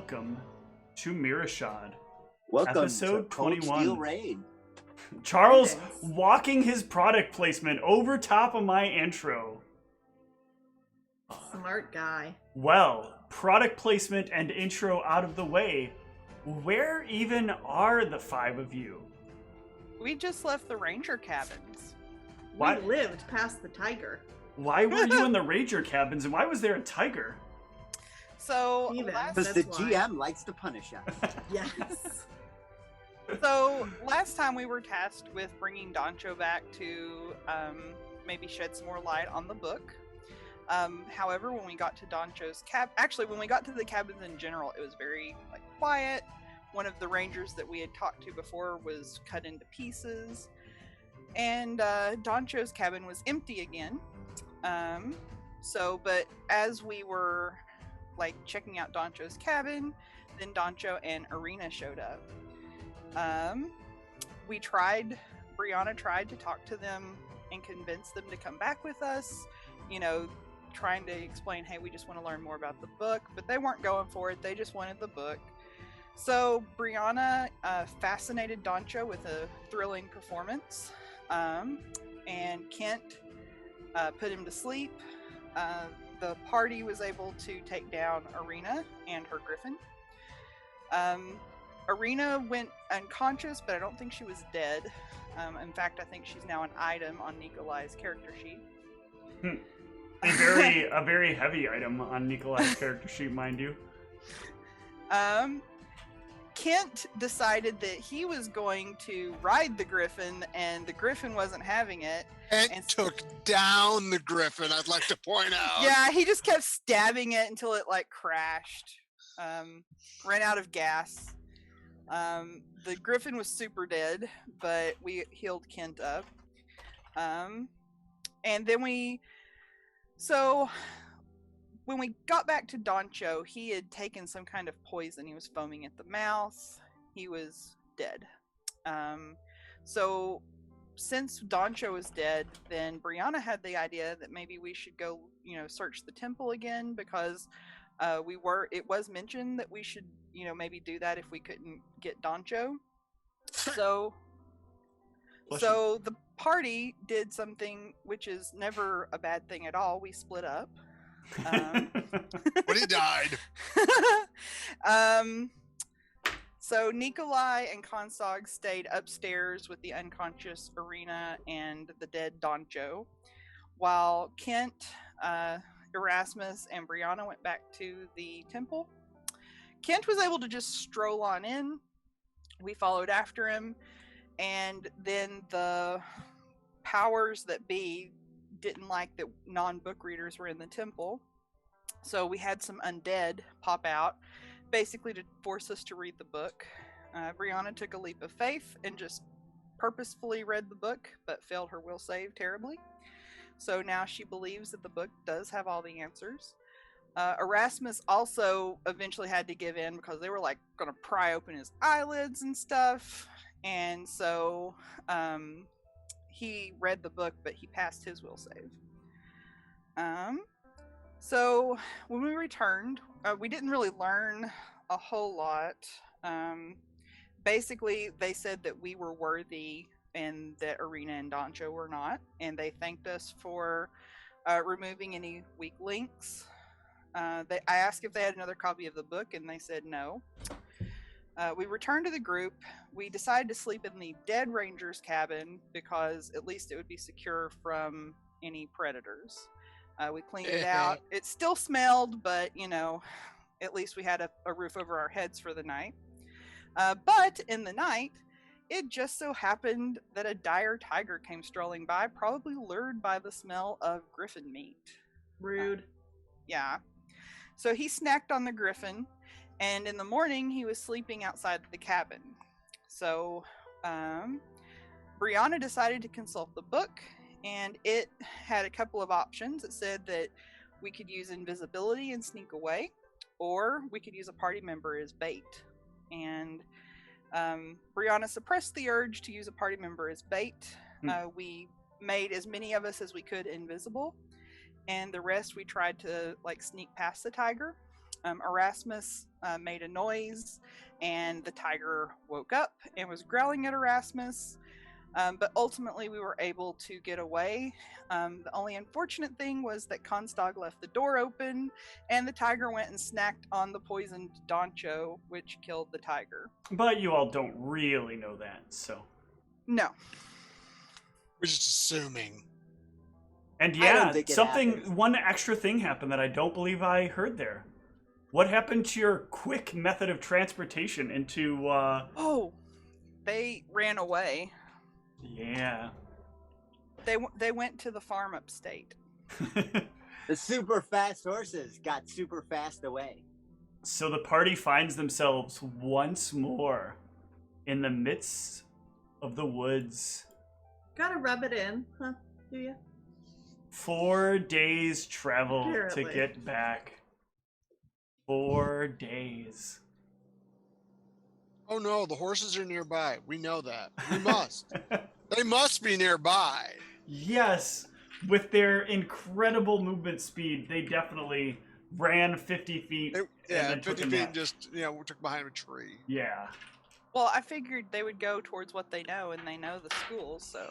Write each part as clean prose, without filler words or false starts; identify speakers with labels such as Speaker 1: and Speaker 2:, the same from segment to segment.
Speaker 1: welcome to Mearachd.
Speaker 2: Welcome
Speaker 1: Episode
Speaker 2: to Cold
Speaker 1: 21.
Speaker 2: Steel Rain.
Speaker 1: Charles walking his product placement over top of my intro.
Speaker 3: Smart guy.
Speaker 1: Well, product placement and intro out of the way, where even are the five of you?
Speaker 4: We just left the ranger cabins.
Speaker 1: Why-
Speaker 3: We lived past the tiger.
Speaker 1: Why were you in the Ranger cabins and why was there a tiger?
Speaker 4: So
Speaker 3: Steven.
Speaker 4: last,
Speaker 2: Because the
Speaker 3: That's why.
Speaker 2: GM likes to punish us.
Speaker 3: Yes.
Speaker 4: last time we were tasked with bringing Doncho back to maybe shed some more light on the book. However, when we got to Doncho's when we got to the cabins in general, it was very quiet. One of the rangers that we had talked to before was cut into pieces, and Doncho's cabin was empty again. But as we were checking out Doncho's cabin, then Doncho and Arena showed up. Brianna tried to talk to them and convince them to come back with us, trying to explain, hey, we just want to learn more about the book, but they weren't going for it. They just wanted the book. So Brianna fascinated Doncho with a thrilling performance, and Kent put him to sleep. The party was able to take down Arena and her griffin. Arena went unconscious, but I don't think she was dead. In fact, I think she's now an item on Nikolai's character sheet.
Speaker 1: A very heavy item on Nikolai's character sheet, mind you.
Speaker 4: Kent decided that he was going to ride the griffin, and the griffin wasn't having it.
Speaker 5: And took down the griffin, I'd like to point out.
Speaker 4: Yeah, he just kept stabbing it until it crashed. Ran out of gas. The griffin was super dead, but we healed Kent up. And then when we got back to Doncho, he had taken some kind of poison. He was foaming at the mouth. He was dead. Since Doncho was dead, then Brianna had the idea that maybe we should go, search the temple again, because it was mentioned that we should, maybe do that if we couldn't get Doncho. So the party did something which is never a bad thing at all. We split up.
Speaker 5: But he died.
Speaker 4: So Nikolai and Consog stayed upstairs with the unconscious Arena and the dead Doncho, while Kent, Erasmus, and Brianna went back to the temple. Kent was able to just stroll on in. We followed after him, and then the powers that be didn't like that non-book readers were in the temple, so we had some undead pop out, basically to force us to read the book. Brianna took a leap of faith and just purposefully read the book, but failed her will save terribly. So now she believes that the book does have all the answers. Erasmus also eventually had to give in because they were going to pry open his eyelids and stuff, and so he read the book, but he passed his will save. So when we returned, we didn't really learn a whole lot. Basically, they said that we were worthy and that Arena and Doncho were not, and they thanked us for removing any weak links. I asked if they had another copy of the book, and they said no. We returned to the group. We decided to sleep in the dead ranger's cabin because at least it would be secure from any predators. We cleaned it out. It still smelled, but at least we had a roof over our heads for the night. But in the night, it just so happened that a dire tiger came strolling by, probably lured by the smell of griffin meat.
Speaker 3: Rude.
Speaker 4: Yeah. So he snacked on the griffin, and in the morning he was sleeping outside the cabin. So Brianna decided to consult the book, and it had a couple of options. It said that we could use invisibility and sneak away, or we could use a party member as bait. And Brianna suppressed the urge to use a party member as bait. We made as many of us as we could invisible, and the rest we tried to sneak past the tiger. Erasmus made a noise, and the tiger woke up and was growling at Erasmus. But ultimately, we were able to get away. The only unfortunate thing was that Constog left the door open, and the tiger went and snacked on the poisoned Doncho, which killed the tiger.
Speaker 1: But you all don't really know that, so.
Speaker 4: No.
Speaker 5: We're just assuming.
Speaker 1: And
Speaker 2: I
Speaker 1: yeah,
Speaker 2: don't think it happened.
Speaker 1: one extra thing happened that I don't believe I heard there. What happened to your quick method of transportation into,
Speaker 4: Oh, they ran away.
Speaker 1: Yeah.
Speaker 4: They went to the farm upstate.
Speaker 2: The super fast horses got super fast away.
Speaker 1: So the party finds themselves once more in the midst of the woods.
Speaker 3: Gotta rub it in, huh? Do you?
Speaker 1: 4 days travel to
Speaker 3: Apparently.
Speaker 1: get back. 4 days.
Speaker 5: Oh no, the horses are nearby. We know that. We must. They must be nearby.
Speaker 1: Yes, with their incredible movement speed, they definitely ran 50 feet.
Speaker 5: Yeah,
Speaker 1: then took
Speaker 5: 50
Speaker 1: a
Speaker 5: feet
Speaker 1: nap.
Speaker 5: and just, we took behind a tree.
Speaker 1: Yeah.
Speaker 4: Well, I figured they would go towards what they know, and they know the schools, so.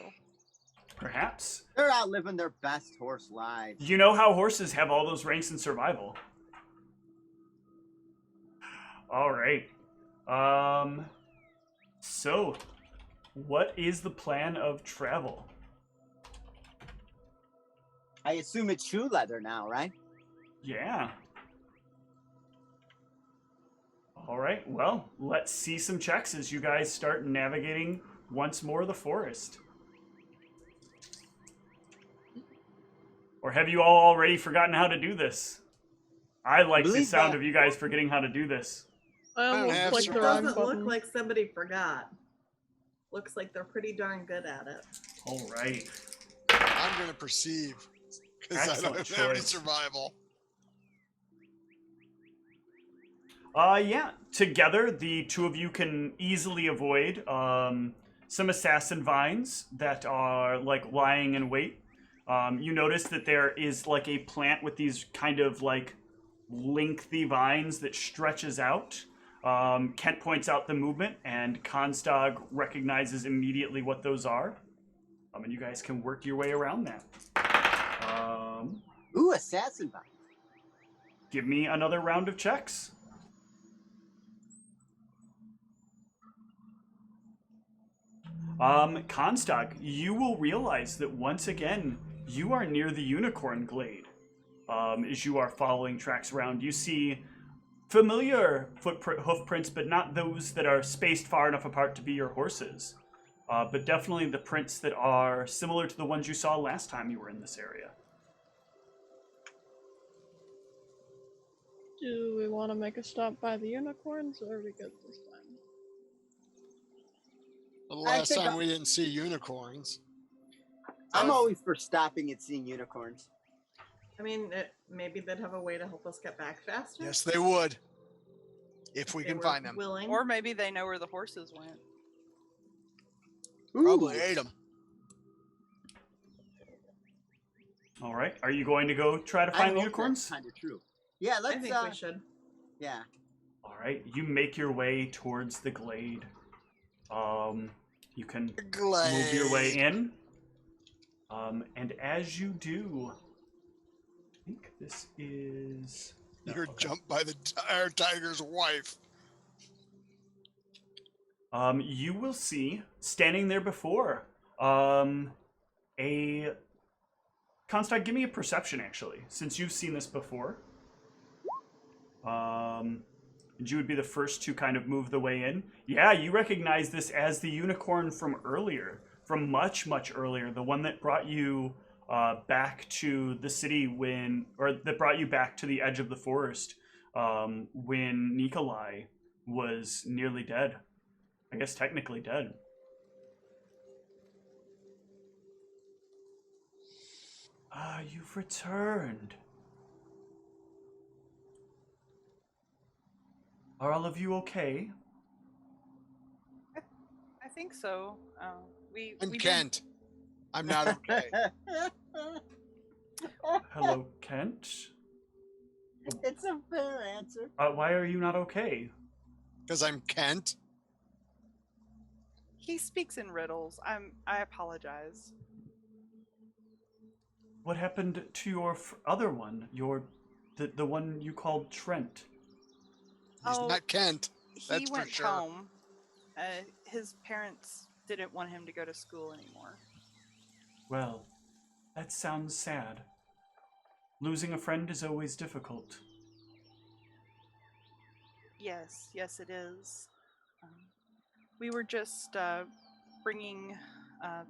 Speaker 1: Perhaps.
Speaker 2: They're out living their best horse lives.
Speaker 1: You know how horses have all those ranks in survival. All right. So, what is the plan of travel?
Speaker 2: I assume it's shoe leather now, right?
Speaker 1: Yeah. All right. Well, let's see some checks as you guys start navigating once more the forest. Or have you all already forgotten how to do this? I like the
Speaker 2: Believe
Speaker 1: sound
Speaker 2: that.
Speaker 1: of you guys forgetting how to do this.
Speaker 5: I don't have
Speaker 3: It
Speaker 5: to.
Speaker 3: doesn't look like somebody forgot. Looks like they're pretty darn good at it.
Speaker 1: All right.
Speaker 5: I'm going to perceive. Because I
Speaker 1: Excellent
Speaker 5: don't have any
Speaker 1: choice.
Speaker 5: survival.
Speaker 1: Yeah. Together, the two of you can easily avoid some assassin vines that are like lying in wait. You notice that there is like a plant with these kind of like lengthy vines that stretches out. Kent points out the movement, and Constog recognizes immediately what those are. And you guys can work your way around that.
Speaker 2: Ooh, assassin vine.
Speaker 1: Give me another round of checks. Constog, you will realize that once again, you are near the Unicorn Glade. As you are following tracks around, you see familiar hoof prints, but not those that are spaced far enough apart to be your horses. But definitely the prints that are similar to the ones you saw last time you were in this area.
Speaker 6: Do we want to make a stop by the unicorns, or are we good this time?
Speaker 5: The last
Speaker 2: think
Speaker 5: time
Speaker 2: I-
Speaker 5: we didn't see unicorns.
Speaker 2: I'm always for stopping and seeing unicorns.
Speaker 3: I mean, maybe they'd have a way to help us get back faster.
Speaker 5: Yes, they would. If we
Speaker 3: They
Speaker 5: can
Speaker 3: were
Speaker 5: find them.
Speaker 3: Willing.
Speaker 4: Or maybe they know where the horses went.
Speaker 5: Probably
Speaker 2: Ooh.
Speaker 5: ate them.
Speaker 1: All right, are you going to go try to find the unicorns?
Speaker 2: Kind of true. Yeah,
Speaker 3: I
Speaker 2: let's.
Speaker 3: think we should.
Speaker 2: Yeah.
Speaker 1: All right, you make your way towards the glade. You can move your way in. And as you do, I think this is... no,
Speaker 5: You're
Speaker 1: okay.
Speaker 5: jumped by the tiger's wife.
Speaker 1: You will see, standing there before, a... Constag, give me a perception, actually, since you've seen this before. And you would be the first to kind of move the way in. Yeah, you recognize this as the unicorn from earlier, from much, much earlier. The one that brought you back to the city that brought you back to the edge of the forest when Nikolai was nearly dead. I guess technically dead. You've returned. Are all of you okay?
Speaker 4: I think so. We
Speaker 5: I'm
Speaker 4: we did-
Speaker 5: Kent. I'm not okay.
Speaker 1: Hello, Kent.
Speaker 2: It's a fair answer.
Speaker 1: Why are you not okay?
Speaker 5: Because I'm Kent.
Speaker 4: He speaks in riddles. I apologize.
Speaker 1: What happened to your other one? The one you called Trent?
Speaker 5: He's
Speaker 4: Oh,
Speaker 5: not Kent.
Speaker 4: He
Speaker 5: That's for
Speaker 4: went
Speaker 5: sure.
Speaker 4: home. His parents didn't want him to go to school anymore.
Speaker 1: Well, that sounds sad. Losing a friend is always difficult.
Speaker 4: Yes, it is. We were just bringing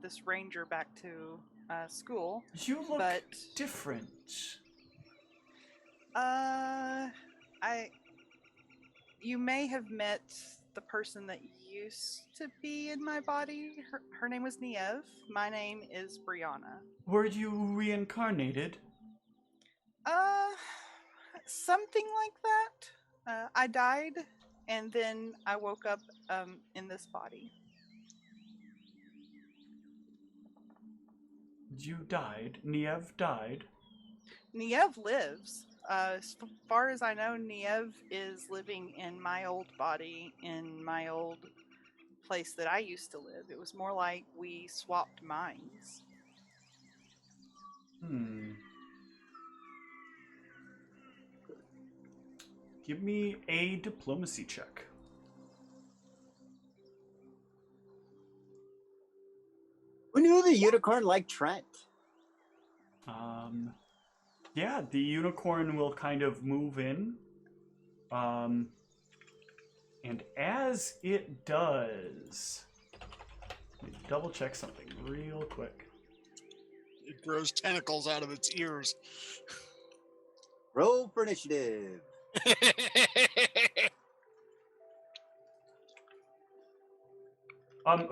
Speaker 4: this ranger back to school.
Speaker 1: You look
Speaker 4: but
Speaker 1: different.
Speaker 4: You may have met the person that used to be in my body. Her name was Niev. My name is Brianna.
Speaker 1: Were you reincarnated?
Speaker 4: Something like that. I died, and then I woke up in this body.
Speaker 1: You died. Niev died.
Speaker 4: Niev lives. As far as I know, Niev is living in my old body, in my old place that I used to live. It was more like we swapped minds.
Speaker 1: Give me a diplomacy check.
Speaker 2: Who knew the unicorn liked Trent?
Speaker 1: Yeah, the unicorn will kind of move in. And as it does, let me double check something real quick.
Speaker 5: It grows tentacles out of its ears.
Speaker 2: Roll for initiative.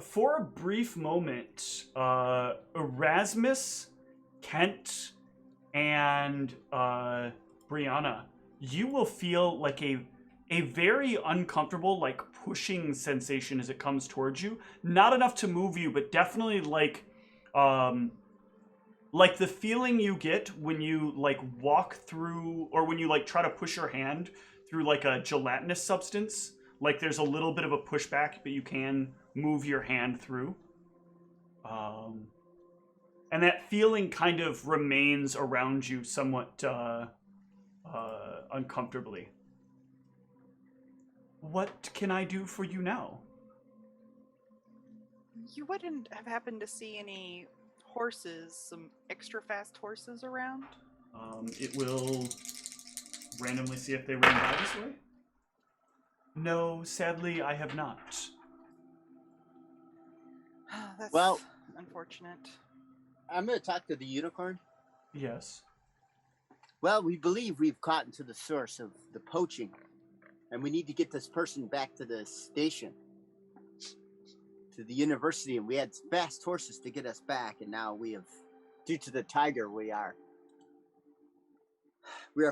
Speaker 1: For a brief moment, Erasmus, Kent, and Brianna, you will feel like a very uncomfortable, like pushing sensation as it comes towards you. Not enough to move you, but definitely like the feeling you get when you like walk through, or when you like try to push your hand through like a gelatinous substance. Like there's a little bit of a pushback, but you can move your hand through. And that feeling kind of remains around you somewhat uncomfortably. What can I do for you now?
Speaker 4: You wouldn't have happened to see any horses, some extra fast horses around?
Speaker 1: It will randomly see if they ran by this way. No, sadly, I have not.
Speaker 4: That's
Speaker 2: Well,
Speaker 4: unfortunate.
Speaker 2: I'm going to talk to the unicorn.
Speaker 1: Yes.
Speaker 2: Well, we believe we've gotten to the source of the poaching, and we need to get this person back to the station, to the university, and we had fast horses to get us back, and now we have, due to the tiger, we are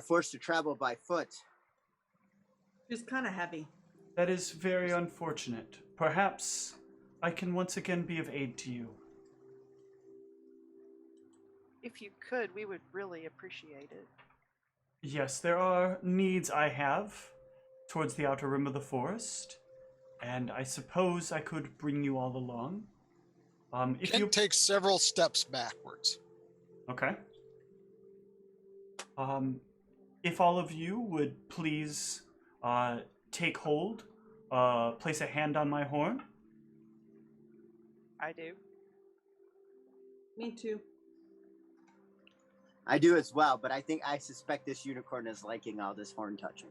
Speaker 2: forced to travel by foot.
Speaker 3: She's kind of heavy.
Speaker 1: That is very unfortunate. Perhaps I can once again be of aid to you.
Speaker 4: If you could, we would really appreciate it.
Speaker 1: Yes, there are needs I have towards the outer rim of the forest, and I suppose I could bring you all along. If
Speaker 5: Kent
Speaker 1: you
Speaker 5: takes several steps backwards.
Speaker 1: Okay. If all of you would please take hold, place a hand on my horn.
Speaker 4: I do.
Speaker 3: Me too.
Speaker 2: I do as well, but I suspect this unicorn is liking all this horn touching.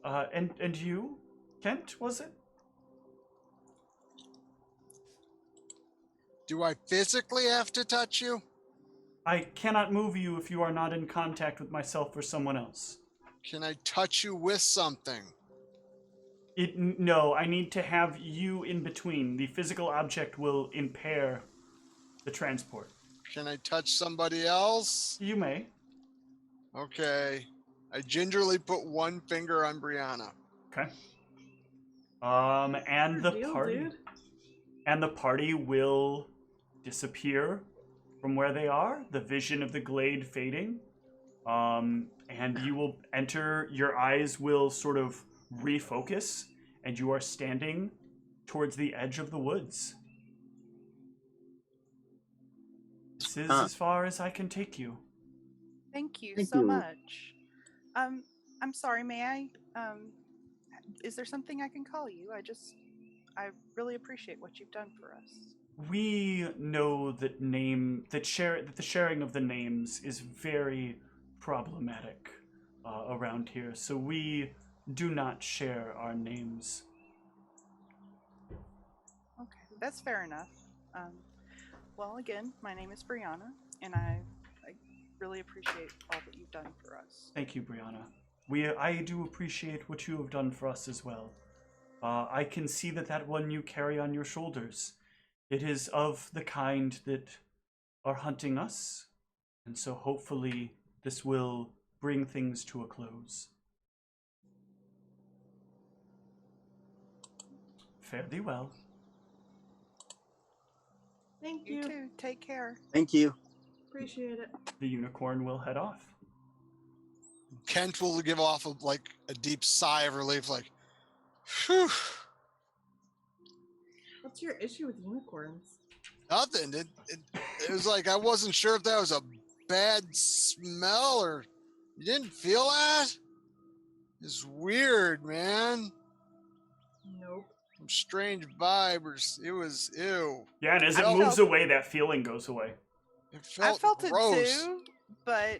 Speaker 1: And you, Kent, was it?
Speaker 5: Do I physically have to touch you?
Speaker 1: I cannot move you if you are not in contact with myself or someone else.
Speaker 5: Can I touch you with something?
Speaker 1: No, I need to have you in between. The physical object will impair the transport.
Speaker 5: Can I touch somebody else?
Speaker 1: You may.
Speaker 5: Okay. I gingerly put one finger on Brianna.
Speaker 1: Okay. And the
Speaker 3: Deal,
Speaker 1: party
Speaker 3: dude.
Speaker 1: and the party will disappear from where they are, the vision of the glade fading. and you will enter. Your eyes will sort of refocus, and you are standing towards the edge of the woods. This is as far as I can take you.
Speaker 4: Thank you
Speaker 2: Thank
Speaker 4: so
Speaker 2: you.
Speaker 4: much. I'm sorry, may I? Is there something I can call you? I really appreciate what you've done for us.
Speaker 1: We know that the sharing of the names is very problematic around here, so we do not share our names.
Speaker 4: Okay, that's fair enough. Well, again, my name is Brianna, and I really appreciate all that you've done for us.
Speaker 1: Thank you, Brianna. I do appreciate what you have done for us as well. I can see that one you carry on your shoulders. It is of the kind that are hunting us, and so hopefully this will bring things to a close. Fare thee well.
Speaker 3: Thank
Speaker 4: You
Speaker 3: you.
Speaker 4: too. Take care.
Speaker 2: Thank you.
Speaker 3: Appreciate it.
Speaker 1: The unicorn will head off.
Speaker 5: Kent will give off a deep sigh of relief, like, whew,
Speaker 3: What's your issue with unicorns?
Speaker 5: nothing. It was like I wasn't sure if that was a bad smell or you didn't feel that. It's weird, man.
Speaker 3: Nope.
Speaker 5: Some strange vibe, or it was ew.
Speaker 1: Yeah, and as it
Speaker 4: I
Speaker 1: moves
Speaker 4: felt-
Speaker 1: away, that feeling goes away.
Speaker 5: It
Speaker 4: I felt
Speaker 5: gross.
Speaker 4: it too, but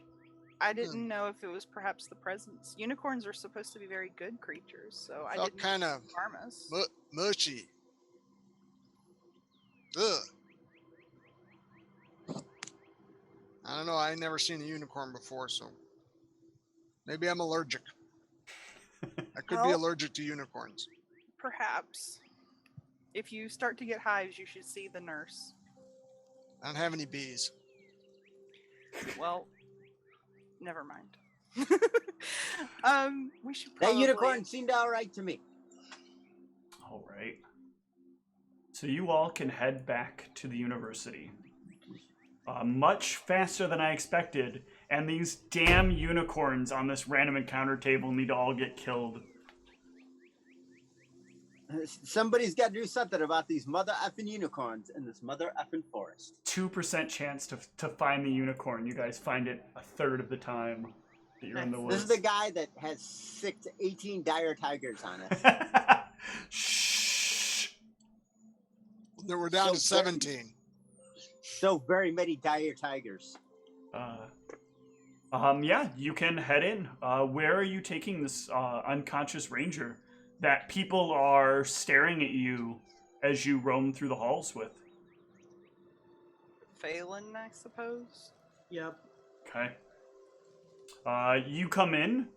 Speaker 4: I didn't know if it was perhaps the presence. Unicorns are supposed to be very good creatures, so I
Speaker 5: Felt
Speaker 4: didn't
Speaker 5: kind of
Speaker 4: harm us.
Speaker 5: mushy. Ugh. I don't know. I ain't never seen a unicorn before, so maybe I'm allergic. I could be
Speaker 4: Well-
Speaker 5: allergic to unicorns.
Speaker 4: Perhaps. If you start to get hives, you should see the nurse.
Speaker 5: I don't have any bees.
Speaker 4: Well, never mind. We should
Speaker 2: That
Speaker 4: probably...
Speaker 2: unicorn seemed all right to me.
Speaker 1: All right. So you all can head back to the university. Much faster than I expected, and these damn unicorns on this random encounter table need to all get killed.
Speaker 2: Somebody's got to do something about these mother effing unicorns in this mother effing forest.
Speaker 1: 2% chance to find the unicorn. You guys find it a third of the time that you're in the
Speaker 3: Nice.
Speaker 1: woods.
Speaker 2: This is the guy that has 6 to 18 dire tigers on it.
Speaker 1: Shh.
Speaker 5: We're down to
Speaker 2: So very-
Speaker 5: 17.
Speaker 2: So very many dire tigers.
Speaker 1: Yeah, you can head in. Where are you taking this unconscious ranger that people are staring at you as you roam through the halls with?
Speaker 4: Phelan, I suppose.
Speaker 3: Yep.
Speaker 1: Okay. You come in.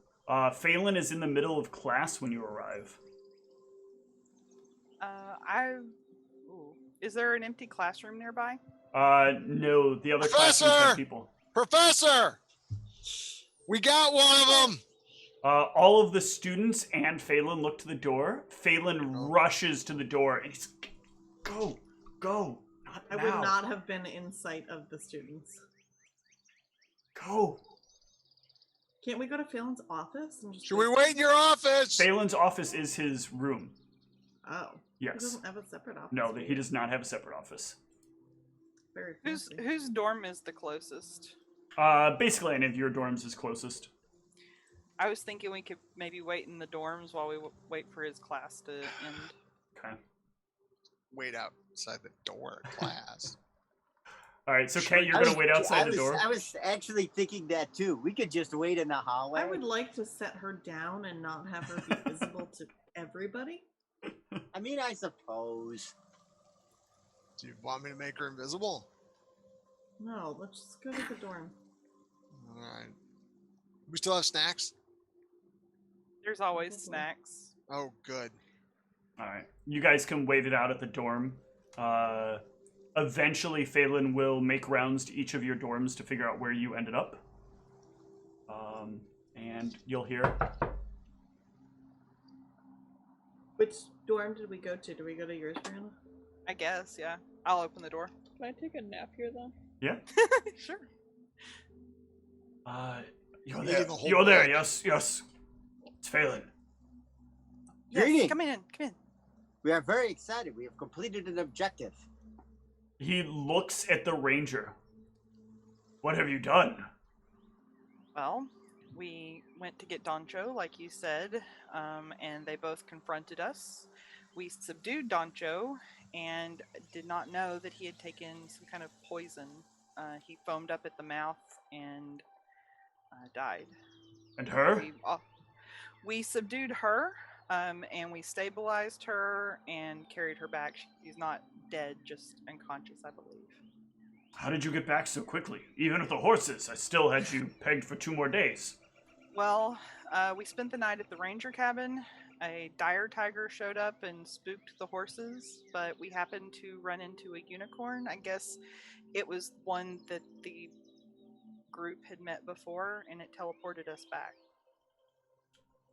Speaker 1: Phelan is in the middle of class when you arrive.
Speaker 4: Ooh. Is there an empty classroom nearby?
Speaker 1: No, the other classrooms have
Speaker 5: Professor!
Speaker 1: people.
Speaker 5: Professor! We got one of them!
Speaker 1: All of the students and Phelan look to the door. Phelan rushes to the door and he's, go, not
Speaker 3: I
Speaker 1: now.
Speaker 3: would not have been in sight of the students.
Speaker 1: Go.
Speaker 3: Can't we go to Phelan's office and just?
Speaker 5: Should we wait in your office?
Speaker 1: Phelan's office is his room.
Speaker 3: Oh. He
Speaker 1: Yes.
Speaker 3: doesn't have a separate office.
Speaker 1: No, he does not have a separate office.
Speaker 3: Very
Speaker 4: Whose
Speaker 3: fancy.
Speaker 4: whose dorm is the closest?
Speaker 1: Basically, any of your dorms is closest.
Speaker 4: I was thinking we could maybe wait in the dorms while we wait for his class to end.
Speaker 1: Okay.
Speaker 5: Wait outside the door of class.
Speaker 1: All right, so Kate, you're gonna wait outside the door.
Speaker 2: I was actually thinking that too. We could just wait in the hallway.
Speaker 3: I would like to set her down and not have her be visible to everybody.
Speaker 2: I mean, I suppose.
Speaker 5: Do you want me to make her invisible?
Speaker 3: No, let's just go to the dorm.
Speaker 5: Alright. We still have snacks?
Speaker 4: There's always
Speaker 3: Probably.
Speaker 4: snacks.
Speaker 5: Oh, good.
Speaker 1: All right, you guys can wait it out at the dorm. Eventually, Phelan will make rounds to each of your dorms to figure out where you ended up. And you'll hear.
Speaker 3: Which dorm did we go to? Did we go to yours, Brianna?
Speaker 4: I guess, yeah. I'll open the door.
Speaker 6: Can I take a nap here then?
Speaker 1: Yeah.
Speaker 4: Sure.
Speaker 1: You're
Speaker 5: eating
Speaker 1: there.
Speaker 5: the whole
Speaker 1: You're there.
Speaker 5: book.
Speaker 1: Yes, yes. It's Phelan.
Speaker 4: Yes,
Speaker 2: Greeting.
Speaker 4: come in. Come in.
Speaker 2: We are very excited. We have completed an objective.
Speaker 1: He looks at the ranger. What have you done?
Speaker 4: Well, we went to get Doncho, like you said, and they both confronted us. We subdued Doncho and did not know that he had taken some kind of poison. He foamed up at the mouth and died.
Speaker 1: And her?
Speaker 4: We subdued her, and we stabilized her and carried her back. She's not dead, just unconscious, I believe.
Speaker 1: How did you get back so quickly? Even with the horses, I still had you pegged for 2 more days.
Speaker 4: Well, we spent the night at the ranger cabin. A dire tiger showed up and spooked the horses, but we happened to run into a unicorn. I guess it was one that the group had met before, and it teleported us back.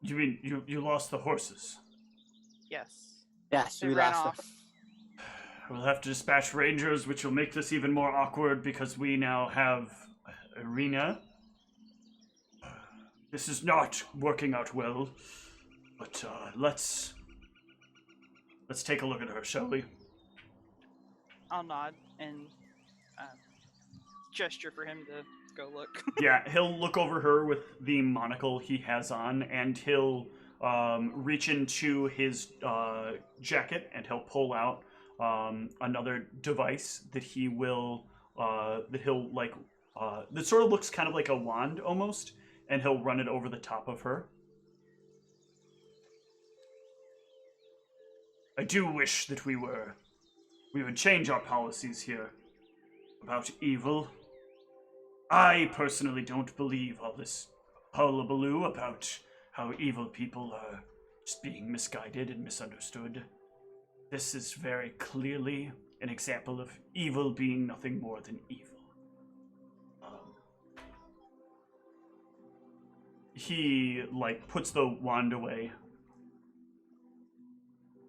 Speaker 1: You mean you lost the horses?
Speaker 4: Yes.
Speaker 2: Yes,
Speaker 4: They
Speaker 2: we
Speaker 4: ran
Speaker 2: lost
Speaker 4: off.
Speaker 2: them.
Speaker 1: We'll have to dispatch rangers, which will make this even more awkward because we now have Arena. This is not working out well, but let's take a look at her, shall we?
Speaker 4: I'll nod and gesture for him to go look.
Speaker 1: Yeah, he'll look over her with the monocle he has on, and he'll reach into his jacket and he'll pull out another device that he'll like that sort of looks kind of like a wand almost, and he'll run it over the top of her. I do wish that we would change our policies here about evil. I personally don't believe all this hullabaloo about how evil people are just being misguided and misunderstood. This is very clearly an example of evil being nothing more than evil. He, puts the wand away.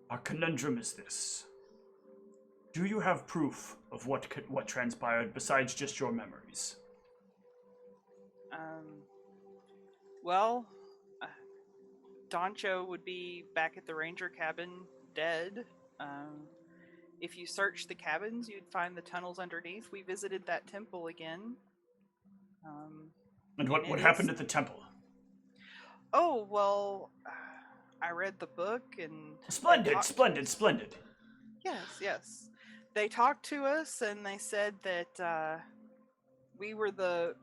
Speaker 1: Our conundrum is this. Do you have proof of what transpired besides just your memories?
Speaker 4: Well, Doncho would be back at the ranger cabin, dead. If you search the cabins, you'd find the tunnels underneath. We visited that temple again.
Speaker 1: And what happened at the temple?
Speaker 4: Oh, well, I read the book and...
Speaker 1: Splendid.
Speaker 4: Yes. They talked to us and they said that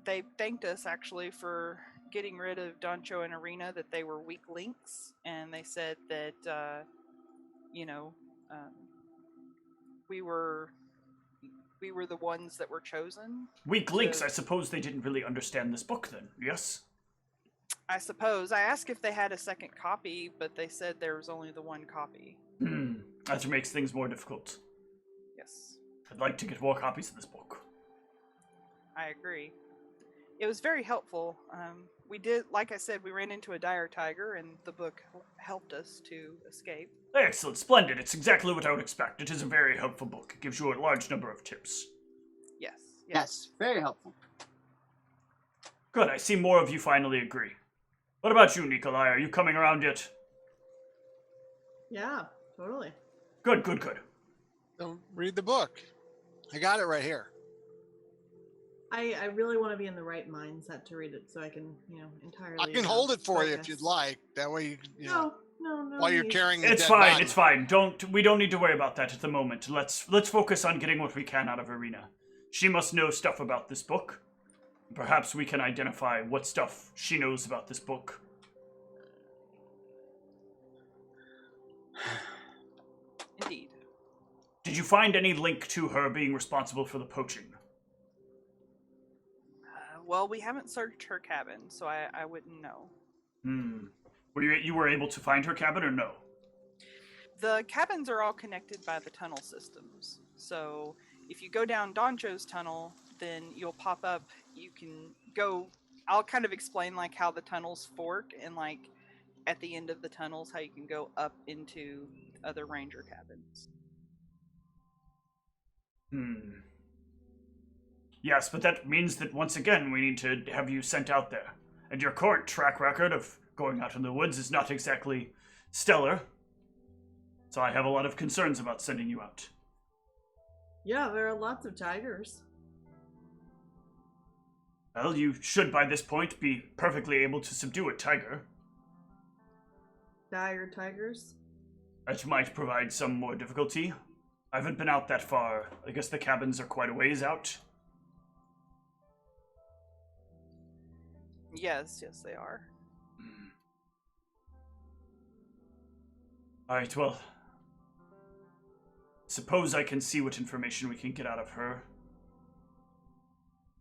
Speaker 4: they thanked us actually for getting rid of Doncho and Arena, that they were weak links, and they said that, we were the ones that were chosen.
Speaker 1: Weak links, I suppose they didn't really understand this book then, yes?
Speaker 4: I suppose. I asked if they had a second copy, but they said there was only the one copy.
Speaker 1: That makes things more difficult.
Speaker 4: Yes.
Speaker 1: I'd like to get more copies of this book.
Speaker 4: I agree. It was very helpful. We did, like I said, we ran into a dire tiger, and the book helped us to escape.
Speaker 1: Excellent, splendid. It's exactly what I would expect. It is a very helpful book. It gives you a large number of tips.
Speaker 2: Yes, very helpful.
Speaker 1: Good, I see more of you finally agree. What about you, Nikolai? Are you coming around yet?
Speaker 3: Yeah, totally.
Speaker 1: Good.
Speaker 5: Don't read the book. I got it right here.
Speaker 3: I really want to be in the right mindset to read it so I can, entirely...
Speaker 5: I can hold it for you if
Speaker 3: focus.
Speaker 5: you'd like. That way,
Speaker 3: No.
Speaker 5: while you're
Speaker 3: need.
Speaker 5: carrying the
Speaker 1: It's
Speaker 5: dead
Speaker 1: fine,
Speaker 5: body.
Speaker 1: it's fine. We don't need to worry about that at the moment. Let's focus on getting what we can out of Arena. She must know stuff about this book. Perhaps we can identify what stuff she knows about this book.
Speaker 4: Indeed.
Speaker 1: Did you find any link to her being responsible for the poaching?
Speaker 4: Well, we haven't searched her cabin, so I wouldn't know.
Speaker 1: You were able to find her cabin or no?
Speaker 4: The cabins are all connected by the tunnel systems. So if you go down Doncho's tunnel, then you'll pop up. You can go. I'll kind of explain how the tunnels fork, and at the end of the tunnels how you can go up into other ranger cabins.
Speaker 1: Yes, but that means that once again we need to have you sent out there. And your current track record of going out in the woods is not exactly stellar. So I have a lot of concerns about sending you out.
Speaker 3: Yeah, there are lots of tigers.
Speaker 1: Well, you should by this point be perfectly able to subdue a tiger.
Speaker 3: Dire tigers.
Speaker 1: That might provide some more difficulty. I haven't been out that far. I guess the cabins are quite a ways out.
Speaker 4: Yes, they are.
Speaker 1: Alright, well. Suppose I can see what information we can get out of her.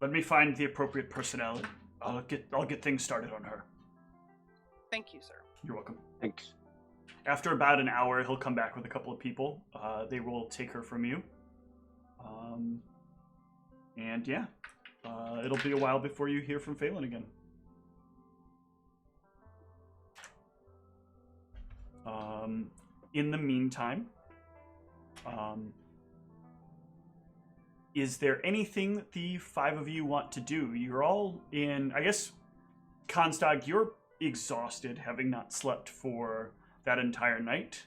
Speaker 1: Let me find the appropriate personnel. I'll get things started on her.
Speaker 4: Thank you, sir.
Speaker 1: You're welcome.
Speaker 2: Thanks.
Speaker 1: After about an hour, he'll come back with a couple of people. They will take her from you. And yeah, it'll be a while before you hear from Phelan again. In the meantime, is there anything that the five of you want to do? You're all in, I guess, Constag, you're exhausted, having not slept for that entire night.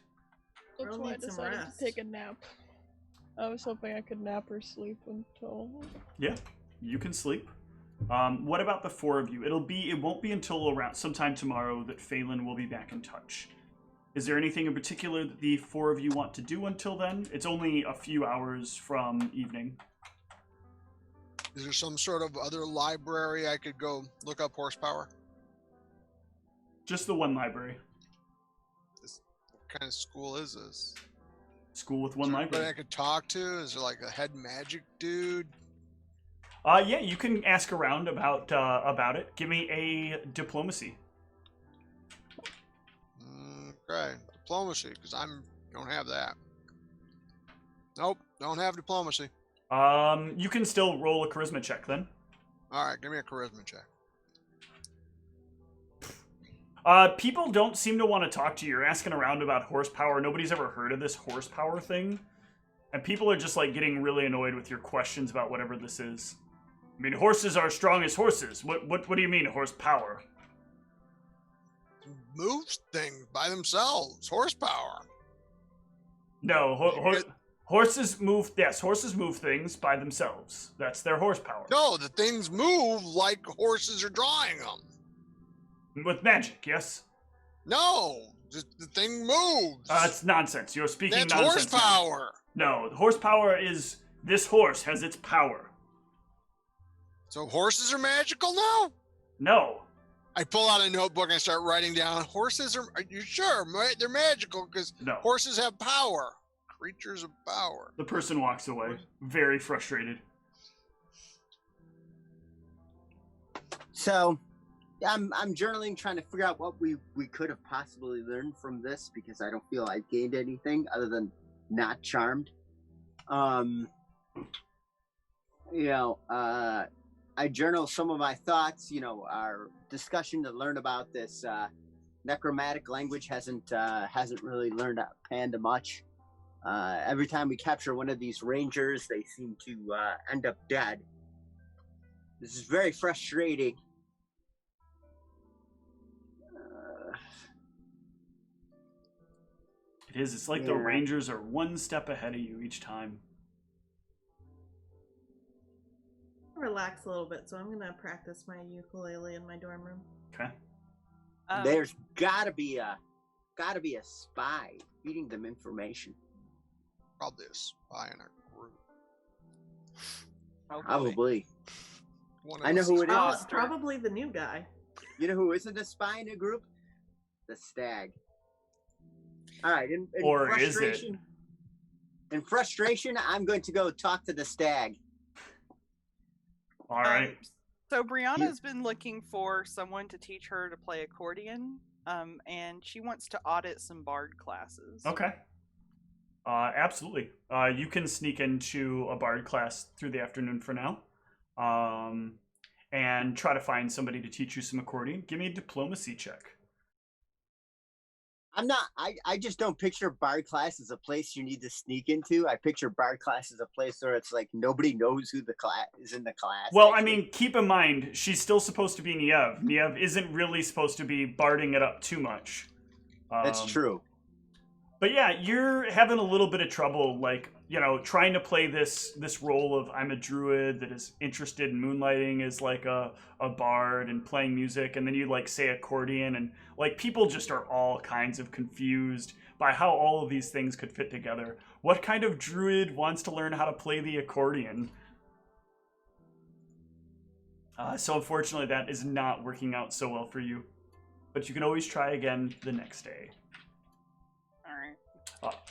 Speaker 6: That's
Speaker 3: We'll
Speaker 6: why I
Speaker 3: need some
Speaker 6: decided
Speaker 3: rest.
Speaker 6: to take a nap. I was hoping I could nap or sleep until...
Speaker 1: Yeah, you can sleep. What about the four of you? It won't be until around sometime tomorrow that Phelan will be back in touch. Is there anything in particular that the four of you want to do until then? It's only a few hours from evening.
Speaker 5: Is there some sort of other library I could go look up horsepower?
Speaker 1: Just the one library.
Speaker 5: What kind of school is this?
Speaker 1: School with one
Speaker 5: Is there anybody
Speaker 1: library.
Speaker 5: I could talk to? Is there like a head magic dude?
Speaker 1: Yeah, you can ask around about it. Give me a diplomacy.
Speaker 5: Okay, diplomacy, because don't have that. Nope, don't have diplomacy.
Speaker 1: You can still roll a charisma check then.
Speaker 5: All right, give me a charisma check.
Speaker 1: People don't seem to want to talk to you. You're asking around about horsepower. Nobody's ever heard of this horsepower thing. And people are just like getting really annoyed with your questions about whatever this is. I mean, horses are strong as horses. What do you mean, horsepower?
Speaker 5: Moves things by themselves. Horsepower.
Speaker 1: No, horses move. Yes, horses move things by themselves. That's their horsepower.
Speaker 5: No, the things move like horses are drawing them.
Speaker 1: With magic, yes.
Speaker 5: No, just the thing moves.
Speaker 1: It's nonsense. You're speaking
Speaker 5: That's
Speaker 1: nonsense. now.
Speaker 5: horsepower.
Speaker 1: No, the horsepower is this horse has its power.
Speaker 5: So horses are magical now?
Speaker 1: No.
Speaker 5: I pull out a notebook and I start writing down. Are you sure? They're magical because
Speaker 1: No.
Speaker 5: horses have power. Creatures of power.
Speaker 1: The person walks away, very frustrated.
Speaker 2: So, I'm journaling, trying to figure out what we could have possibly learned from this, because I don't feel I've gained anything other than not charmed. I journal some of my thoughts. Our discussion to learn about this necromantic language hasn't really learned out panned much. Every time we capture one of these rangers, they seem to end up dead. This is very frustrating.
Speaker 1: It is. It's like the Rangers are one step ahead of you each time.
Speaker 3: Relax a little bit, so I'm gonna practice my ukulele in my dorm room.
Speaker 1: Okay.
Speaker 2: There's gotta be a spy feeding them information.
Speaker 5: Probably a spy in our group.
Speaker 2: Probably.
Speaker 5: One of
Speaker 2: I know
Speaker 5: us
Speaker 2: who
Speaker 5: is
Speaker 2: it is.
Speaker 3: Oh, probably the new guy.
Speaker 2: You know who isn't a spy in a group? The stag. All right. In
Speaker 1: Or is it?
Speaker 2: frustration, in frustration, I'm going to go talk to the stag.
Speaker 1: All right.
Speaker 4: So Brianna's been looking for someone to teach her to play accordion, and she wants to audit some bard classes.
Speaker 1: Okay. Absolutely. You can sneak into a bard class through the afternoon for now, and try to find somebody to teach you some accordion. Give me a diplomacy check.
Speaker 2: I'm not. I just don't picture bard class as a place you need to sneak into. I picture bard class as a place where it's like nobody knows who the class is in the class.
Speaker 1: Well,
Speaker 2: actually.
Speaker 1: I mean, keep in mind, she's still supposed to be Niev. Niev isn't really supposed to be barding it up too much.
Speaker 2: That's true.
Speaker 1: But yeah, you're having a little bit of trouble, like, you know, trying to play this role of I'm a druid that is interested in moonlighting as like a bard and playing music, and then you like say accordion, and like people just are all kinds of confused by how all of these things could fit together. What kind of druid wants to learn how to play the accordion? So unfortunately, that is not working out so well for you. But you can always try again the next day.
Speaker 4: All right.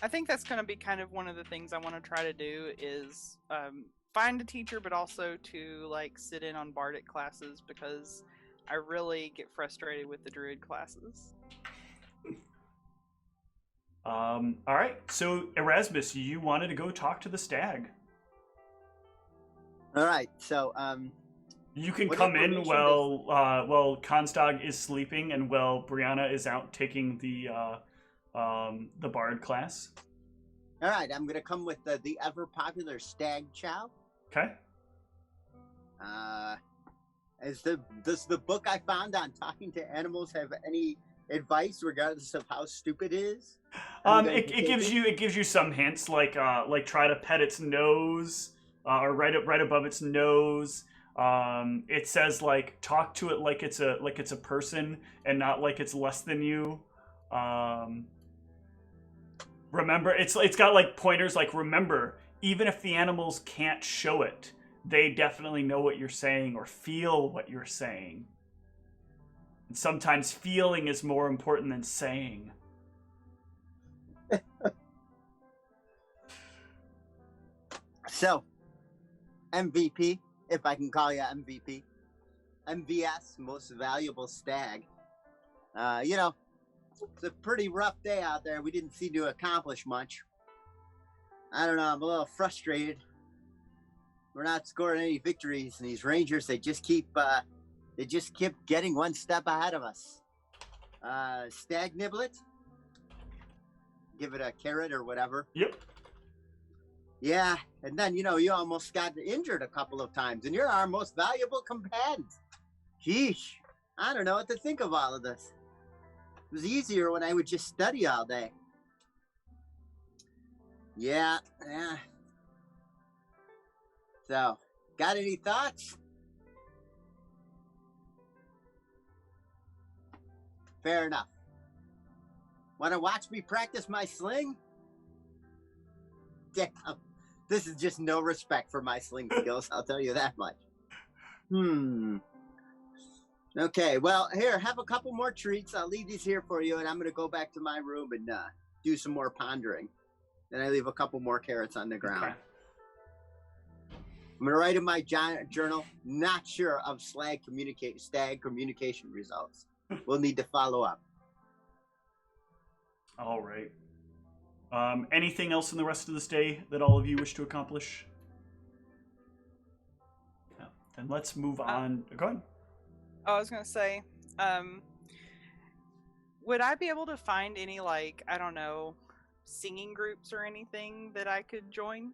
Speaker 4: I think that's going to be kind of one of the things I want to try to do is find a teacher, but also to like sit in on bardic classes because I really get frustrated with the druid classes.
Speaker 1: All right. So Erasmus, you wanted to go talk to the stag.
Speaker 2: All right. So
Speaker 1: you can
Speaker 2: what
Speaker 1: come in
Speaker 2: information
Speaker 1: while Constog is sleeping and while Brianna is out taking the bard class.
Speaker 2: All right. I'm gonna come with the ever popular stag chow.
Speaker 1: Okay.
Speaker 2: Does the book I found on talking to animals have any advice regardless of how stupid it is?
Speaker 1: It gives you some hints like try to pet its nose or right above its nose. It says like talk to it like it's a person and not like it's less than you. Remember, it's got like pointers like remember, even if the animals can't show it, they definitely know what you're saying or feel what you're saying. And sometimes feeling is more important than saying.
Speaker 2: So, MVP, if I can call you MVP, MVS, most valuable stag. You know, it's a pretty rough day out there. We didn't seem to accomplish much. I don't know. I'm a little frustrated. We're not scoring any victories, and these Rangers, they just keep getting one step ahead of us. Stag Niblet, give it a carrot or whatever.
Speaker 1: Yep.
Speaker 2: Yeah, and then you almost got injured a couple of times, and you're our most valuable companion. Sheesh, I don't know what to think of all of this. It was easier when I would just study all day. Yeah. So, got any thoughts? Fair enough. Want to watch me practice my sling? Damn, this is just no respect for my sling skills, I'll tell you that much. Okay, well, here, have a couple more treats. I'll leave these here for you, and I'm going to go back to my room and do some more pondering. Then I leave a couple more carrots on the ground. Okay. I'm going to write in my journal, not sure of stag communication results. We'll need to follow up.
Speaker 1: All right. Anything else in the rest of this day that all of you wish to accomplish? No. Then let's move on. Go ahead.
Speaker 4: I was going to say, would I be able to find any, like, I don't know, singing groups or anything that I could join?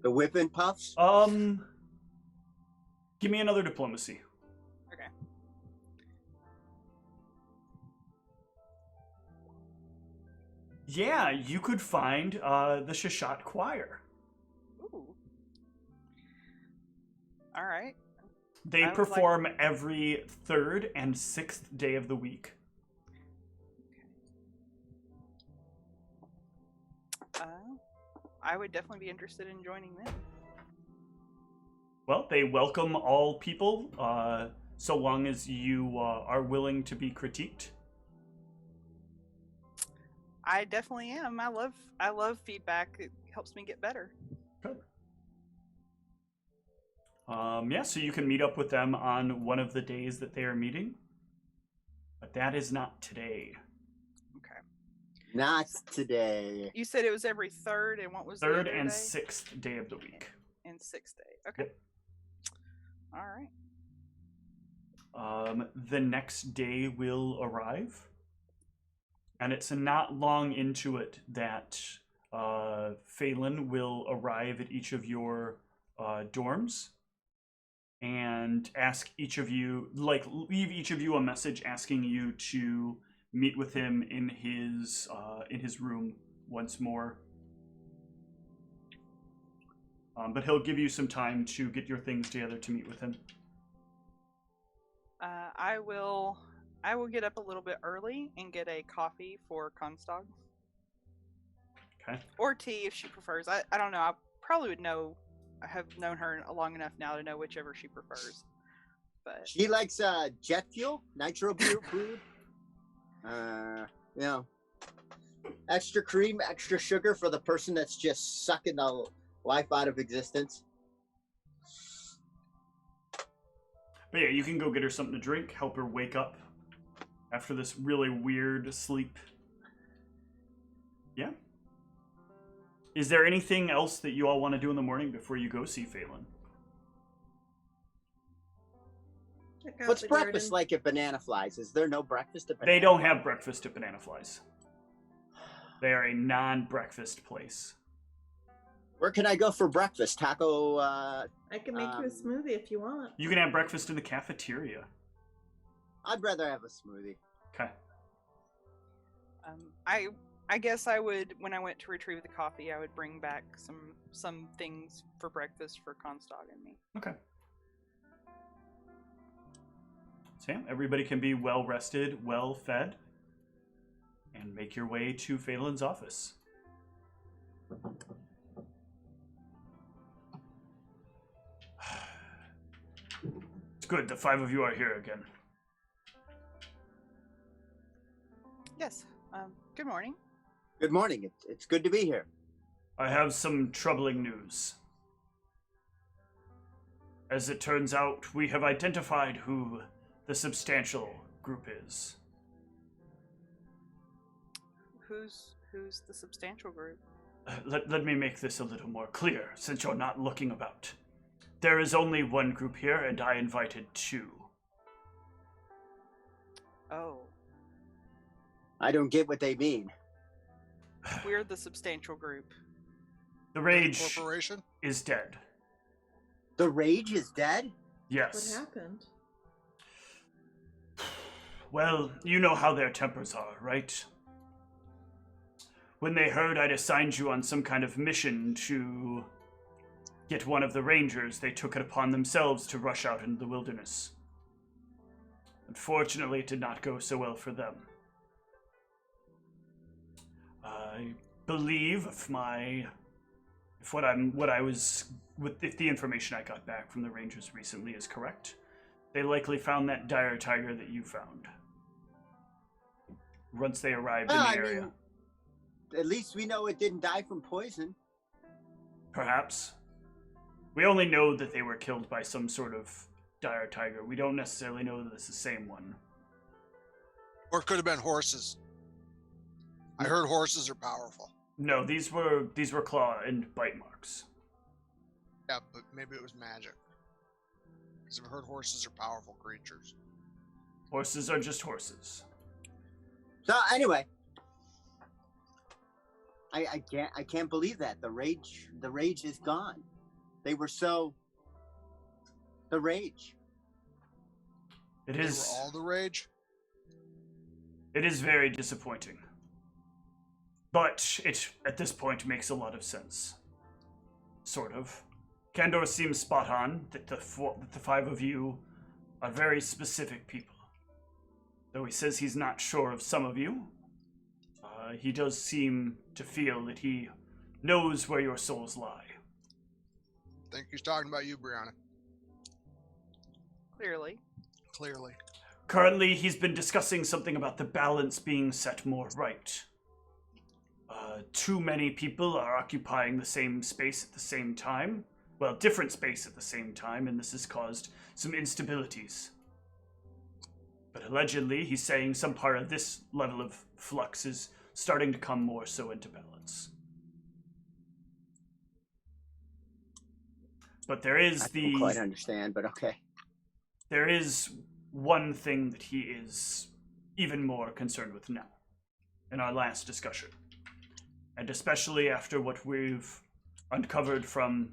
Speaker 2: The Whip and Puffs?
Speaker 1: Give me another diplomacy.
Speaker 4: Okay.
Speaker 1: Yeah, you could find the Shashat Choir.
Speaker 4: Ooh. All right.
Speaker 1: They perform every 3rd and 6th day of the week.
Speaker 4: I would definitely be interested in joining them.
Speaker 1: Well, they welcome all people, so long as you are willing to be critiqued.
Speaker 4: I definitely am. I love feedback. It helps me get better.
Speaker 1: Good. Yeah, so you can meet up with them on one of the days that they are meeting. But that is not today.
Speaker 4: Okay.
Speaker 2: Not today.
Speaker 4: You said it was every 3rd, and what was the other day?
Speaker 1: 3rd and 6th day of the week.
Speaker 4: And 6th day. Okay.
Speaker 1: Yep.
Speaker 4: All right.
Speaker 1: The next day will arrive. And it's not long into it that Phelan will arrive at each of your dorms and ask each of you, leave each of you a message asking you to meet with him in his room once more. But he'll give you some time to get your things together to meet with him.
Speaker 4: I will get up a little bit early and get a coffee for Comstock.
Speaker 1: Okay.
Speaker 4: Or tea if she prefers. I don't know. I probably would know. I have known her long enough now to know whichever she prefers. But
Speaker 2: She likes jet fuel, nitro brewed. Extra cream, extra sugar for the person that's just sucking the life out of existence.
Speaker 1: But yeah, you can go get her something to drink, help her wake up after this really weird sleep. Yeah. Is there anything else that you all want to do in the morning before you go see Phelan?
Speaker 3: Check out
Speaker 2: What's
Speaker 3: the
Speaker 2: breakfast
Speaker 3: garden.
Speaker 2: like at Banana Flies? Is there no breakfast at Banana
Speaker 1: They don't
Speaker 2: Flies?
Speaker 1: have breakfast at Banana Flies. They are a non-breakfast place.
Speaker 2: Where can I go for breakfast? Taco.
Speaker 3: I can make you a smoothie if you want.
Speaker 1: You can have breakfast in the cafeteria.
Speaker 2: I'd rather have a smoothie.
Speaker 1: Okay.
Speaker 4: I guess I would, when I went to retrieve the coffee, I would bring back some things for breakfast for Comstock and me.
Speaker 1: Okay. So yeah, everybody can be well rested, well fed, and make your way to Phelan's office. It's good the 5 of you are here again.
Speaker 4: Yes. Good morning.
Speaker 2: Good morning. It's good to be here.
Speaker 1: I have some troubling news. As it turns out, we have identified who the substantial group is.
Speaker 4: Who's the substantial group?
Speaker 1: Let me make this a little more clear, since you're not looking about. There is only one group here, and I invited 2.
Speaker 4: Oh,
Speaker 2: I don't get what they mean.
Speaker 4: we're the substantial group.
Speaker 1: The Rage
Speaker 5: Corporation?
Speaker 1: is dead.
Speaker 2: The Rage is dead?
Speaker 3: What
Speaker 1: Yes.
Speaker 3: happened?
Speaker 1: Well, you know how their tempers are, right? When they heard I'd assigned you on some kind of mission to get one of the Rangers, they took it upon themselves to rush out into the wilderness. Unfortunately, it did not go so well for them. I believe if the information I got back from the Rangers recently is correct, they likely found that dire tiger that you found. Once they arrived in the area.
Speaker 2: mean, at least we know it didn't die from poison.
Speaker 1: Perhaps. We only know that they were killed by some sort of dire tiger. We don't necessarily know that it's the same one.
Speaker 5: Or it could have been horses. I heard horses are powerful.
Speaker 1: No, these were claw and bite marks.
Speaker 5: Yeah, but maybe it was magic. Because I've heard horses are powerful creatures.
Speaker 1: Horses are just horses.
Speaker 2: So anyway, I can't believe that the rage is gone. They were so the Rage.
Speaker 1: It
Speaker 5: They
Speaker 1: is.
Speaker 5: were all the rage.
Speaker 1: It is very disappointing. But it, at this point, makes a lot of sense. Sort of. Kandor seems spot on that the 5 of you are very specific people. Though he says he's not sure of some of you, he does seem to feel that he knows where your souls lie.
Speaker 5: I think he's talking about you, Brianna.
Speaker 4: Clearly.
Speaker 5: Clearly.
Speaker 1: Currently, he's been discussing something about the balance being set more right. Too many people are occupying the same space at the same time. Well, different space at the same time, and this has caused some instabilities. But allegedly, he's saying some part of this level of flux is starting to come more so into balance. But there is
Speaker 2: I don't quite understand, but okay.
Speaker 1: There is one thing that he is even more concerned with now. in our last discussion. And especially after what we've uncovered from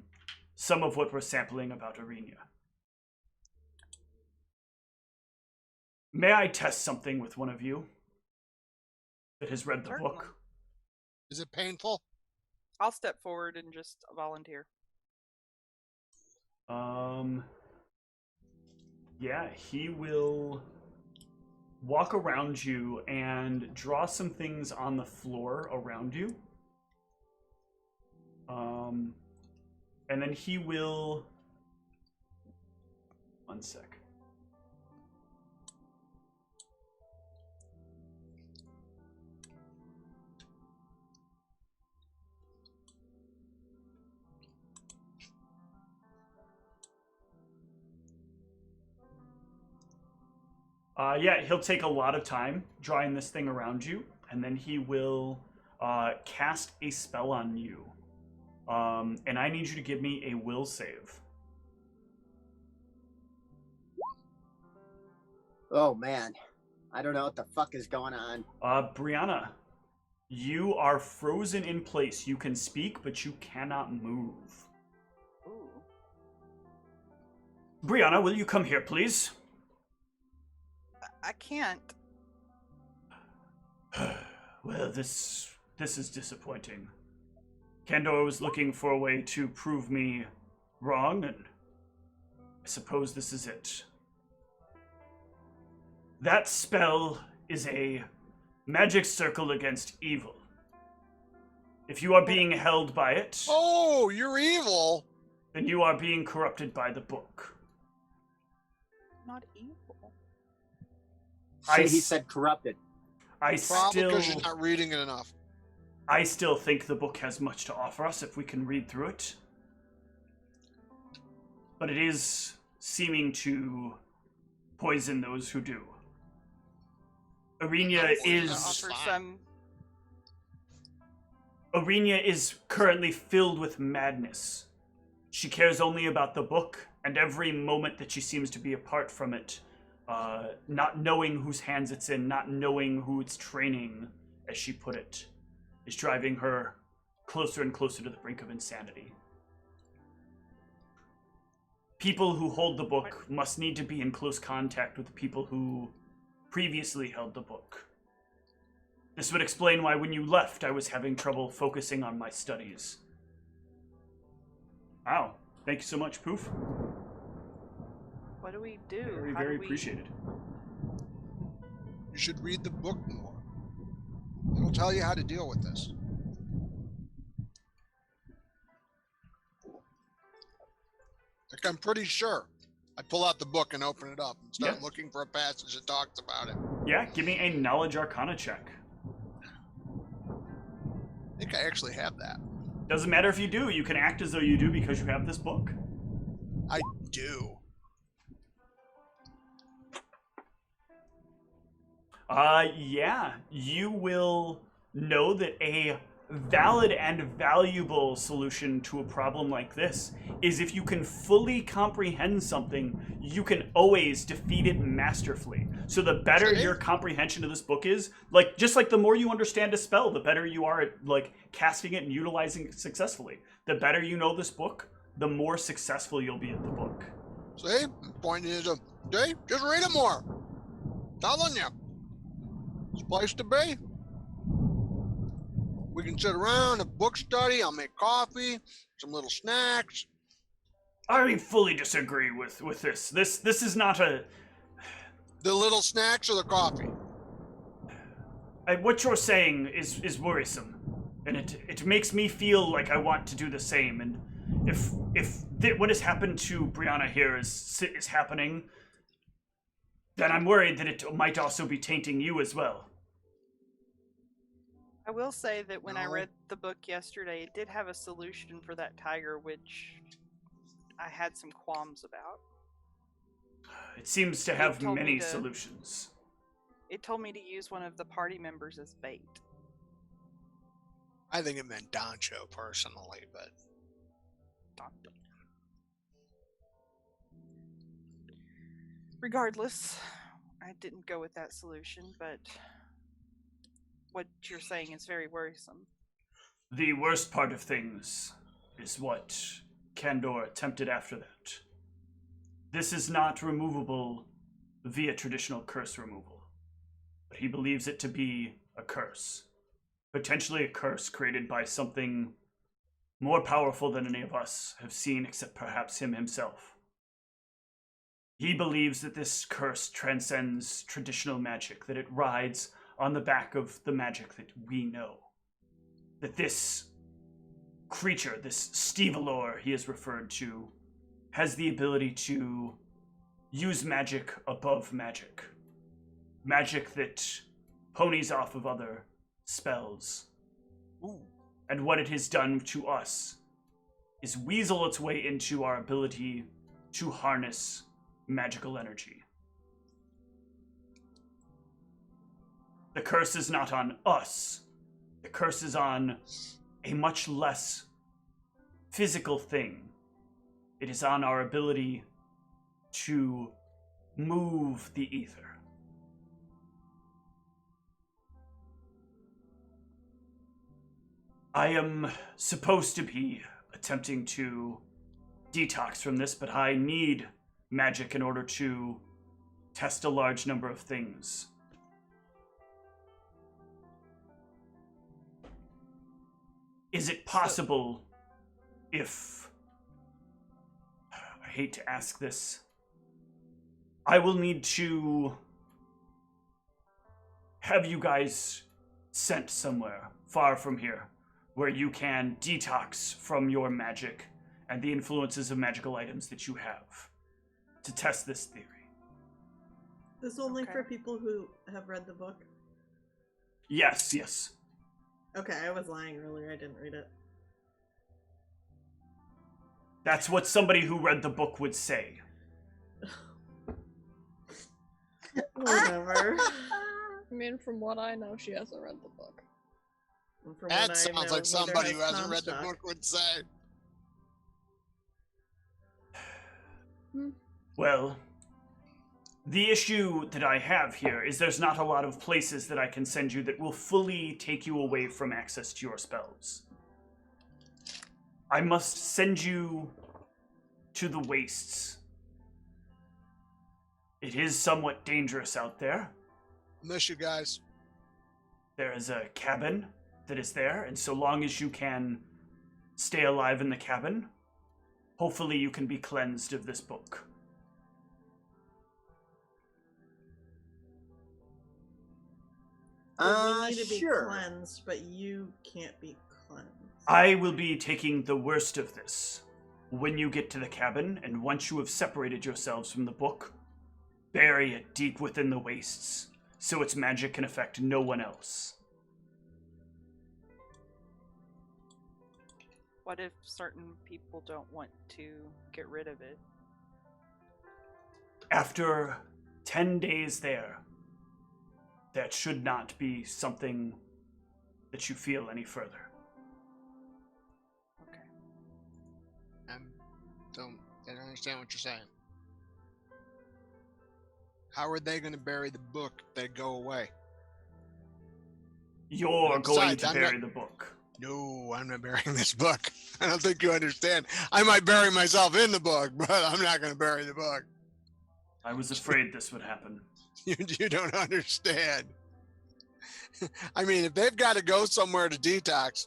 Speaker 1: some of what we're sampling about Arena. May I test something with one of you that has read the
Speaker 4: Certainly.
Speaker 1: book?
Speaker 5: Is it painful?
Speaker 4: I'll step forward and just volunteer.
Speaker 1: Yeah, he will walk around you and draw some things on the floor around you. And then he will... One sec. Yeah, he'll take a lot of time drawing this thing around you, and then he will cast a spell on you. And I need you to give me a will save.
Speaker 2: Oh man, I don't know what the fuck is going on.
Speaker 1: Brianna, you are frozen in place. You can speak, but you cannot move.
Speaker 4: Ooh.
Speaker 1: Brianna, will you come here, please?
Speaker 4: I can't.
Speaker 1: Well, this is disappointing. Kandor was looking for a way to prove me wrong, and I suppose this is it. That spell is a magic circle against evil. If you are being held by it,
Speaker 5: Oh, you're evil.
Speaker 1: then you are being corrupted by the book.
Speaker 4: Not evil.
Speaker 1: I
Speaker 2: He
Speaker 1: s-
Speaker 2: said corrupted.
Speaker 5: Probably because you're not reading it enough.
Speaker 1: I still think the book has much to offer us if we can read through it. But it is seeming to poison those who do. Arena
Speaker 4: Offer some.
Speaker 1: is currently filled with madness. She cares only about the book, and every moment that she seems to be apart from it, not knowing whose hands it's in, not knowing who it's training, as she put it, is driving her closer and closer to the brink of insanity. People who hold the book must need to be in close contact with the people who previously held the book. This would explain why when you left, I was having trouble focusing on my studies. Wow. Thank you so much, Poof.
Speaker 4: What do we do?
Speaker 1: Very,
Speaker 4: How
Speaker 1: very
Speaker 4: do we...
Speaker 1: appreciated.
Speaker 5: You should read the book more. It'll tell you how to deal with this. Like, I'm pretty sure. I pull out the book and open it up and start
Speaker 1: Yeah.
Speaker 5: looking for a passage that talks about it.
Speaker 1: Yeah, give me a knowledge arcana check.
Speaker 5: I think I actually have that.
Speaker 1: Doesn't matter if you do, you can act as though you do because you have this book.
Speaker 5: I do.
Speaker 1: Yeah, you will know that a valid and valuable solution to a problem like this is if you can fully comprehend something, you can always defeat it masterfully. So the better your comprehension of this book is, just like the more you understand a spell, the better you are at casting it and utilizing it successfully. The better you know this book, the more successful you'll be at the book.
Speaker 5: See? Point is, see? Just read it more. Telling you. It's a place to be. We can sit around, a book study, I'll make coffee, some little snacks.
Speaker 1: I fully disagree with this. This is not a...
Speaker 5: The little snacks or the coffee?
Speaker 1: What you're saying is worrisome, and it makes me feel like I want to do the same. And if what has happened to Brianna here is happening, then I'm worried that it might also be tainting you as well.
Speaker 4: I will say that when I
Speaker 5: No.
Speaker 4: read the book yesterday, it did have a solution for that tiger, which I had some qualms about.
Speaker 1: It seems to have
Speaker 4: told me
Speaker 1: many
Speaker 4: to-
Speaker 1: solutions.
Speaker 4: It told me to use one of the party members as bait.
Speaker 5: I think it meant Doncho personally, but
Speaker 4: Regardless, I didn't go with that solution, but what you're saying is very worrisome.
Speaker 1: The worst part of things is what Kandor attempted after that. This is not removable via traditional curse removal, but he believes it to be a curse. Potentially a curse created by something more powerful than any of us have seen, except perhaps him himself. He believes that this curse transcends traditional magic, that it rides on the back of the magic that we know. That this creature, this Stevalor he is referred to, has the ability to use magic above magic. Magic that ponies off of other spells.
Speaker 5: Ooh.
Speaker 1: And what it has done to us is weasel its way into our ability to harness magical energy. The curse is not on us. The curse is on a much less physical thing. It is on our ability to move the ether. I am supposed to be attempting to detox from this, but I need magic in order to test a large number of things. Is it possible if... I hate to ask this. I will need to have you guys sent somewhere far from here where you can detox from your magic and the influences of magical items that you have to test this theory.
Speaker 3: This only
Speaker 4: Okay.
Speaker 3: for people who have read the book?
Speaker 1: Yes, yes.
Speaker 3: Okay, I was lying earlier. I didn't read it.
Speaker 1: That's what somebody who read the book would say.
Speaker 3: Whatever.
Speaker 6: I mean, from what I know, she hasn't read the book.
Speaker 3: And from
Speaker 5: That
Speaker 3: what I
Speaker 5: sounds
Speaker 3: know,
Speaker 5: like
Speaker 3: neither
Speaker 5: somebody who
Speaker 3: has
Speaker 5: hasn't read the
Speaker 3: Comstock.
Speaker 5: book would say.
Speaker 1: Well, the issue that I have here is there's not a lot of places that I can send you that will fully take you away from access to your spells. I must send you to the wastes. It is somewhat dangerous out there.
Speaker 5: Miss you guys.
Speaker 1: There is a cabin that is there, and so long as you can stay alive in the cabin, hopefully you can be cleansed of this book.
Speaker 3: So we need to be
Speaker 2: Sure.
Speaker 3: cleansed, but you can't be cleansed.
Speaker 1: I will be taking the worst of this. When you get to the cabin, and once you have separated yourselves from the book, bury it deep within the wastes, so its magic can affect no one else.
Speaker 4: What if certain people don't want to get rid of it?
Speaker 1: After 10 days there, that should not be something that you feel any further.
Speaker 4: Okay.
Speaker 5: I don't understand what you're saying. How are they going to bury the book if they go away?
Speaker 1: You're going
Speaker 5: Besides,
Speaker 1: to
Speaker 5: I'm
Speaker 1: bury
Speaker 5: not-
Speaker 1: the book.
Speaker 5: No, I'm not burying this book. I don't think you understand. I might bury myself in the book, but I'm not going to bury the book.
Speaker 1: I was afraid this would happen.
Speaker 5: You don't understand. I mean, if they've got to go somewhere to detox,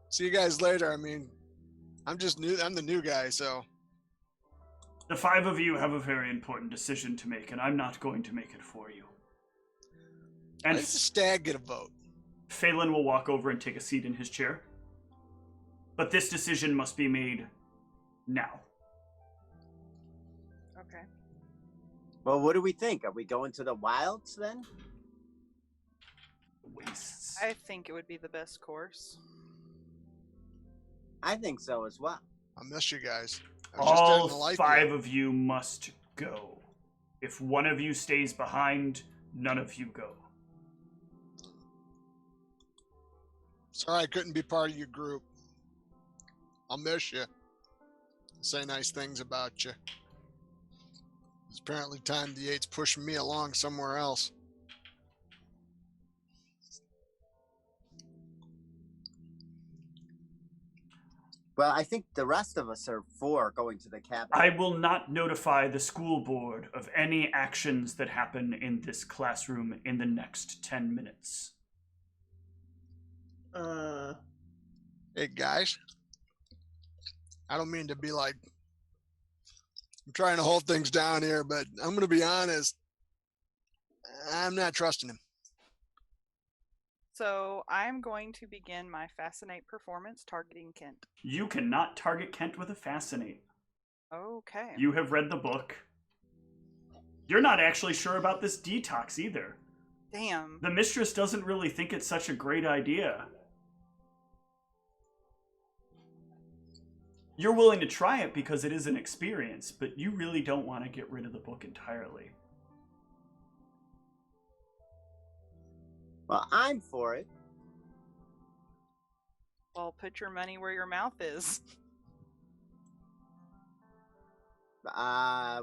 Speaker 5: see you guys later. I mean, I'm just new. I'm the new guy, so.
Speaker 1: The 5 of you have a very important decision to make, and I'm not going to make it for you.
Speaker 5: Why
Speaker 1: And
Speaker 5: does the stag get a vote?
Speaker 1: Phelan will walk over and take a seat in his chair. But this decision must be made now.
Speaker 4: Okay.
Speaker 2: Well, what do we think? Are we going to the wilds then?
Speaker 1: Wastes.
Speaker 4: I think it would be the best course.
Speaker 2: I think so as well.
Speaker 5: I miss you guys. I was just
Speaker 1: All
Speaker 5: getting the life
Speaker 1: 5
Speaker 5: deal.
Speaker 1: of you must go. If one of you stays behind, none of you go.
Speaker 5: Sorry I couldn't be part of your group. I'll miss you. Say nice things about you. It's apparently time the 8's pushing me along somewhere else.
Speaker 2: Well, I think the rest of us are for going to the cabin.
Speaker 1: I will not notify the school board of any actions that happen in this classroom in the next 10 minutes.
Speaker 5: Hey, guys. I don't mean to be like, I'm trying to hold things down here, but I'm going to be honest. I'm not trusting him.
Speaker 4: So I'm going to begin my Fascinate performance targeting Kent.
Speaker 1: You cannot target Kent with a Fascinate.
Speaker 4: Okay.
Speaker 1: You have read the book. You're not actually sure about this detox either.
Speaker 4: Damn.
Speaker 1: The mistress doesn't really think it's such a great idea. You're willing to try it because it is an experience, but you really don't want to get rid of the book entirely.
Speaker 2: Well, I'm for it.
Speaker 4: Well, put your money where your mouth is.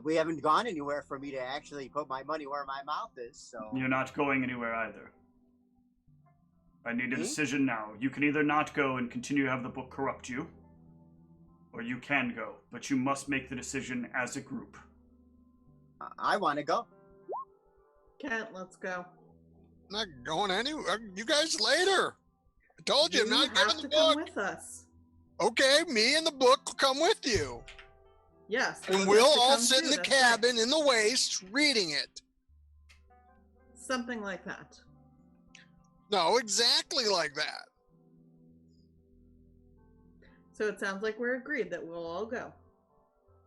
Speaker 2: We haven't gone anywhere for me to actually put my money where my mouth is, so...
Speaker 1: You're not going anywhere either. I need a
Speaker 2: Me?
Speaker 1: decision now. You can either not go and continue to have the book corrupt you, or you can go, but you must make the decision as a group.
Speaker 2: I want to go.
Speaker 3: Kent, let's go.
Speaker 5: I'm not going anywhere. You guys later. I told you, I'm not
Speaker 3: have
Speaker 5: giving
Speaker 3: to
Speaker 5: the
Speaker 3: come
Speaker 5: book.
Speaker 3: with us.
Speaker 5: Okay, me and the book will come with you.
Speaker 3: Yes.
Speaker 5: And
Speaker 3: have
Speaker 5: we'll
Speaker 3: to
Speaker 5: all
Speaker 3: come
Speaker 5: sit in
Speaker 3: too,
Speaker 5: the
Speaker 3: that's
Speaker 5: cabin
Speaker 3: right.
Speaker 5: in the waste reading it.
Speaker 3: Something like that.
Speaker 5: No, exactly like that.
Speaker 3: So it sounds like we're agreed that we'll all go.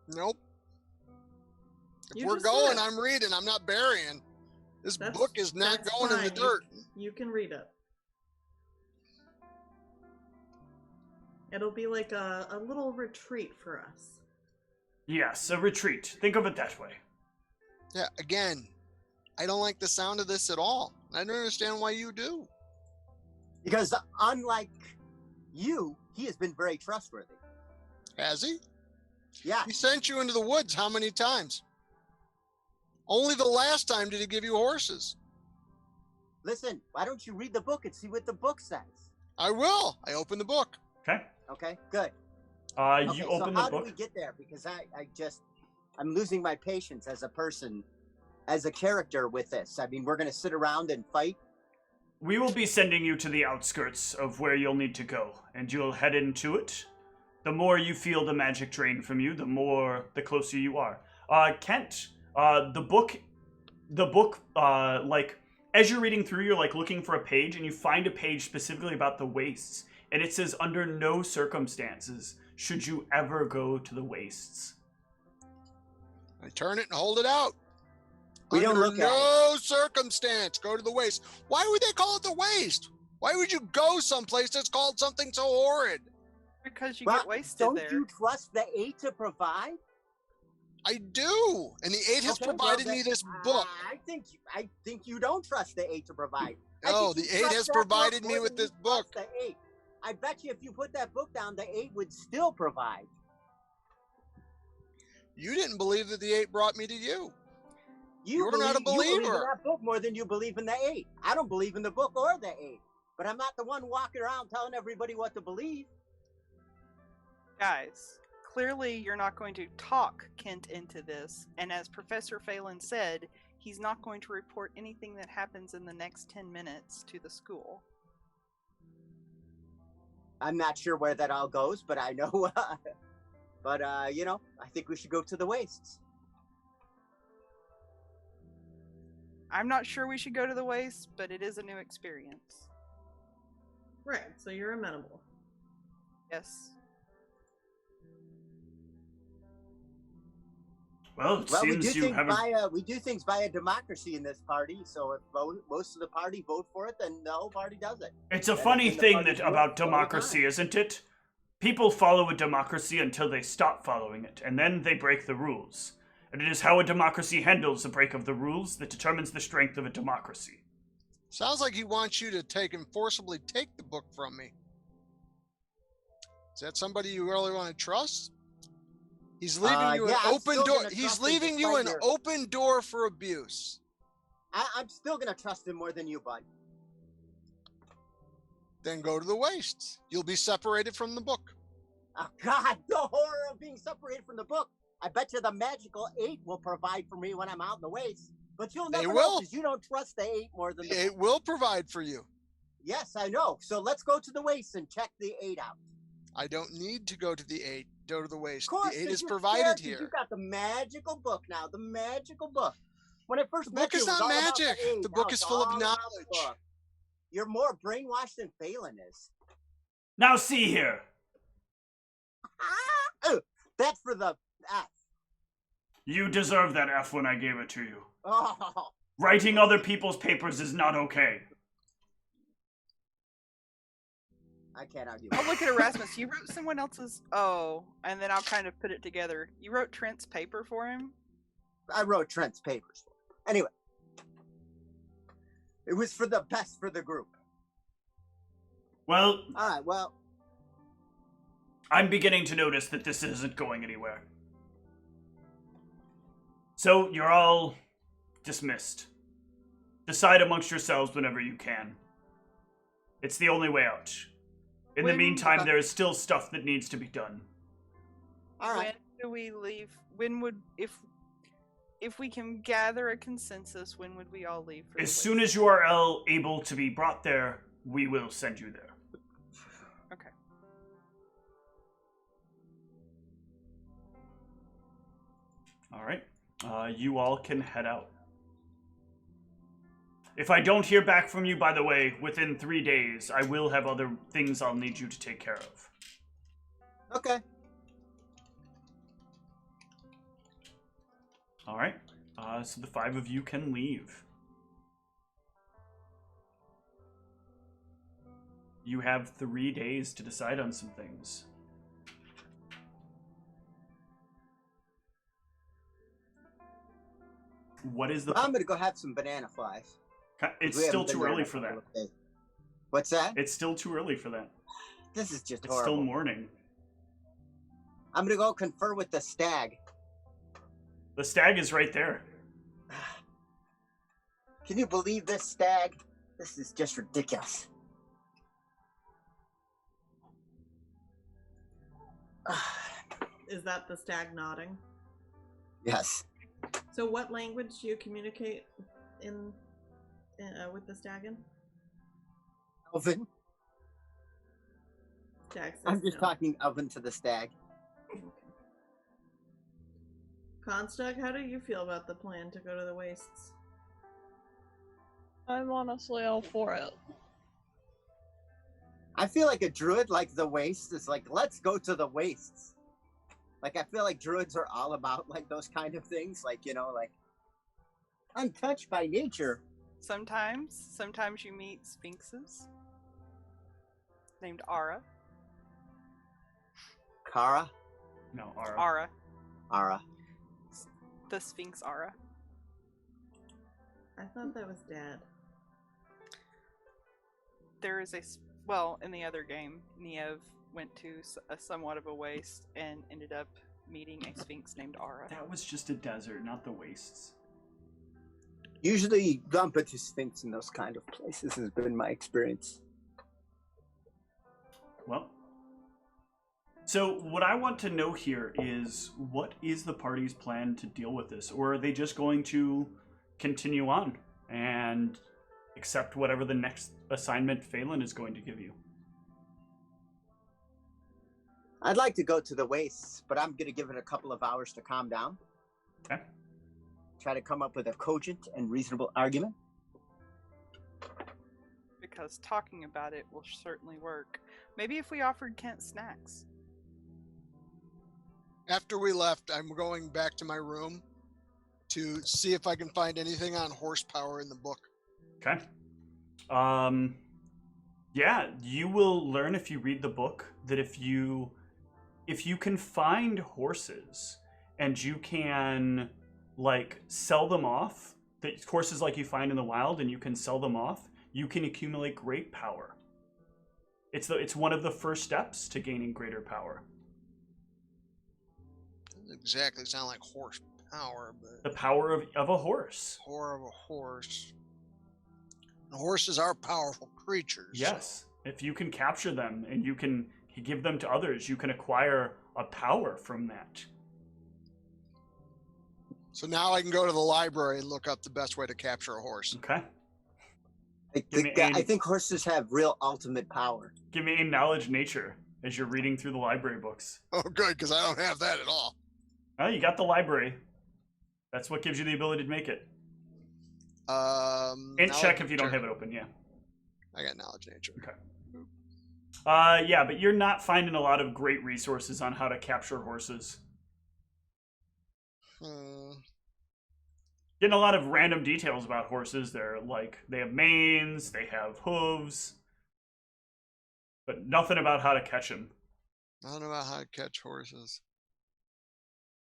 Speaker 5: Nope. If
Speaker 3: You
Speaker 5: we're
Speaker 3: just
Speaker 5: going,
Speaker 3: said.
Speaker 5: I'm reading. I'm not burying. This
Speaker 3: That's-
Speaker 5: book is not
Speaker 3: that's
Speaker 5: going in the
Speaker 3: fine.
Speaker 5: dirt.
Speaker 3: You can read it. It'll be like a little retreat for us.
Speaker 1: Yes, a retreat. Think of it that way.
Speaker 5: Yeah, again, I don't like the sound of this at all. I don't understand why you do.
Speaker 2: Because unlike you, he has been very trustworthy.
Speaker 5: Has he?
Speaker 2: Yeah.
Speaker 5: He sent you into the woods how many times? Only the last time did he give you horses.
Speaker 2: Listen, why don't you read the book and see what the book says?
Speaker 5: I will. I opened the book.
Speaker 1: Okay?
Speaker 2: Okay, good.
Speaker 1: You
Speaker 2: Okay,
Speaker 1: open
Speaker 2: so how
Speaker 1: the book.
Speaker 2: do we get there? Because I'm losing my patience as a person, as a character with this. I mean, we're going to sit around and fight.
Speaker 1: We will be sending you to the outskirts of where you'll need to go, and you'll head into it. The more you feel the magic drain from you, the closer you are. Kent, the book, like, as you're reading through, you're, like, looking for a page, and you find a page specifically about the wastes, and it says, under no circumstances should you ever go to the wastes.
Speaker 5: I turn it and hold it out.
Speaker 2: We don't
Speaker 5: Under
Speaker 2: look at
Speaker 5: no circumstance go to the waste. Why would they call it the waste? Why would you go someplace that's called something so horrid?
Speaker 4: Because you
Speaker 2: Well,
Speaker 4: get wasted
Speaker 2: don't
Speaker 4: there.
Speaker 2: you trust the 8 to provide?
Speaker 5: I do, and the 8 has
Speaker 2: Okay, well,
Speaker 5: provided me
Speaker 2: then,
Speaker 5: this book.
Speaker 2: I think you don't trust the 8 to provide. I
Speaker 5: No,
Speaker 2: think
Speaker 5: the
Speaker 2: you
Speaker 5: 8
Speaker 2: trust
Speaker 5: has
Speaker 2: that book
Speaker 5: provided me
Speaker 2: more
Speaker 5: with
Speaker 2: than
Speaker 5: this
Speaker 2: you trust
Speaker 5: book.
Speaker 2: The 8. I bet you if you put that book down, the 8 would still provide.
Speaker 5: You didn't believe that the 8 brought me to you. You're not a
Speaker 2: You believe in
Speaker 5: believer.
Speaker 2: that book more than you believe in the 8. I don't believe in the book or the 8. But I'm not the one walking around telling everybody what to believe.
Speaker 4: Guys, clearly you're not going to talk Kent into this, and as Professor Phelan said, he's not going to report anything that happens in the next 10 minutes to the school.
Speaker 2: I'm not sure where that all goes, but I know. But I think we should go to the wastes.
Speaker 4: I'm not sure we should go to the waste, but it is a new experience.
Speaker 3: Right, so you're amenable.
Speaker 4: Yes.
Speaker 1: Well, it
Speaker 2: Well, we
Speaker 1: seems
Speaker 2: do
Speaker 1: you
Speaker 2: things
Speaker 1: haven't...
Speaker 2: we do things by a democracy in this party. So if most of the party vote for it, then the whole party does it.
Speaker 1: It's a
Speaker 2: And
Speaker 1: funny
Speaker 2: it's in the
Speaker 1: thing
Speaker 2: party's
Speaker 1: that
Speaker 2: rules
Speaker 1: about
Speaker 2: the whole
Speaker 1: democracy,
Speaker 2: time.
Speaker 1: isn't it? People follow a democracy until they stop following it, and then they break the rules. And it is how a democracy handles a break of the rules that determines the strength of a democracy.
Speaker 5: Sounds like he wants you to forcibly take the book from me. Is that somebody you really want to trust? He's leaving you an
Speaker 2: I'm
Speaker 5: open
Speaker 2: still
Speaker 5: door.
Speaker 2: gonna
Speaker 5: He's
Speaker 2: trust him
Speaker 5: leaving you
Speaker 2: despite
Speaker 5: an
Speaker 2: your-
Speaker 5: open door for abuse.
Speaker 2: I'm still gonna trust him more than you, bud.
Speaker 5: Then go to the wastes. You'll be separated from the book.
Speaker 2: Oh, God, the horror of being separated from the book. I bet you the magical 8 will provide for me when I'm out in the wastes. But you'll never know because you don't trust the 8 more than the
Speaker 5: The 8 will provide for you.
Speaker 2: Yes, I know. So let's go to the wastes and check the 8 out.
Speaker 5: I don't need to go to the 8. Go to the waste.
Speaker 2: Of course,
Speaker 5: the 8 is
Speaker 2: you're
Speaker 5: provided
Speaker 2: scared
Speaker 5: here.
Speaker 2: You got the magical book now. The magical book. When I first
Speaker 5: The
Speaker 2: met
Speaker 5: book
Speaker 2: you,
Speaker 5: is
Speaker 2: it was
Speaker 5: not
Speaker 2: all about
Speaker 5: magic.
Speaker 2: the 8.
Speaker 5: The
Speaker 2: Now
Speaker 5: book
Speaker 2: it's
Speaker 5: is full of
Speaker 2: all about the
Speaker 5: knowledge.
Speaker 2: book. You're more brainwashed than Phelan is.
Speaker 1: Now see here.
Speaker 2: Oh, that's for the F.
Speaker 1: You deserve that F when I gave it to you.
Speaker 2: Oh.
Speaker 1: Writing other people's papers is not okay.
Speaker 2: I can't argue.
Speaker 4: I'll look at Erasmus. You wrote someone else's. Oh, and then I'll kind of put it together. You wrote Trent's paper for him?
Speaker 2: I wrote Trent's papers. Anyway. It was for the best for the group.
Speaker 1: Well,
Speaker 2: All right, well.
Speaker 1: I'm beginning to notice that this isn't going anywhere. So, you're all dismissed. Decide amongst yourselves whenever you can. It's the only way out. In the meantime, there is still stuff that needs to be done.
Speaker 2: All right.
Speaker 4: When do we leave? When would if we can gather a consensus, when would we all leave? For
Speaker 1: As soon as you are able to be brought there, we will send you there.
Speaker 4: Okay.
Speaker 1: All right. You all can head out. If I don't hear back from you, by the way, within 3 days, I will have other things I'll need you to take care of.
Speaker 2: Okay.
Speaker 1: All right. So the 5 of you can leave. You have 3 days to decide on some things. What is the...
Speaker 2: I'm going to go have some banana flies.
Speaker 1: It's
Speaker 2: We
Speaker 1: still
Speaker 2: haven't
Speaker 1: too
Speaker 2: been there
Speaker 1: early
Speaker 2: in a
Speaker 1: for that.
Speaker 2: couple of days. What's that?
Speaker 1: It's still too early for that.
Speaker 2: This is just
Speaker 1: It's
Speaker 2: horrible.
Speaker 1: still morning.
Speaker 2: I'm going to go confer with the stag.
Speaker 1: The stag is right there.
Speaker 2: Can you believe this, stag? This is just ridiculous.
Speaker 3: Is that the stag nodding?
Speaker 2: Yes.
Speaker 3: So what language do you communicate in with the stag in?
Speaker 2: Elvin.
Speaker 3: Stag says
Speaker 2: I'm just
Speaker 3: no.
Speaker 2: talking Elvin to the stag.
Speaker 3: Okay. Constug, how do you feel about the plan to go to the wastes?
Speaker 6: I'm honestly all for it.
Speaker 2: I feel like a druid like the wastes is like, let's go to the wastes. Like, I feel like druids are all about, like, those kind of things. Like, you know, like, untouched by nature.
Speaker 4: Sometimes you meet sphinxes named Ara.
Speaker 2: Kara?
Speaker 1: No, Ara.
Speaker 4: Ara.
Speaker 2: Ara.
Speaker 4: The Sphinx Ara.
Speaker 3: I thought that was Dad.
Speaker 4: There is well, in the other game, Niev went to a somewhat of a waste and ended up meeting a sphinx named Ara.
Speaker 1: That was just a desert, not the wastes.
Speaker 2: Usually you bump into sphinx in those kind of places, has been my experience.
Speaker 1: Well, so what I want to know here is, what is the party's plan to deal with this? Or are they just going to continue on and accept whatever the next assignment Phelan is going to give you?
Speaker 2: I'd like to go to the wastes, but I'm going to give it a couple of hours to calm down.
Speaker 1: Okay.
Speaker 2: Try to come up with a cogent and reasonable argument.
Speaker 4: Because talking about it will certainly work. Maybe if we offered Kent snacks.
Speaker 5: After we left, I'm going back to my room to see if I can find anything on horsepower in the book.
Speaker 1: Okay. Yeah, you will learn if you read the book that if you can find horses and you can, like, sell them off, the horses like you find in the wild, and you can sell them off, you can accumulate great power. It's one of the first steps to gaining greater power.
Speaker 5: Doesn't exactly sound like horsepower, but
Speaker 1: The power of a horse.
Speaker 5: power of a horse. And horses are powerful creatures.
Speaker 1: Yes. If you can capture them and you can You give them to others. You can acquire a power from that.
Speaker 5: So now I can go to the library and look up the best way to capture a horse.
Speaker 1: Okay.
Speaker 2: I think horses have real ultimate power.
Speaker 1: Give me a knowledge nature as you're reading through the library books.
Speaker 5: Oh, good, because I don't have that at all.
Speaker 1: Oh, you got the library. That's what gives you the ability to make it. And check if you don't have it open, yeah.
Speaker 5: I got knowledge nature.
Speaker 1: Okay. Yeah, but you're not finding a lot of great resources on how to capture horses. Getting a lot of random details about horses. They're like, they have manes, they have hooves, but nothing about how to catch them.
Speaker 5: I don't know about how to catch horses.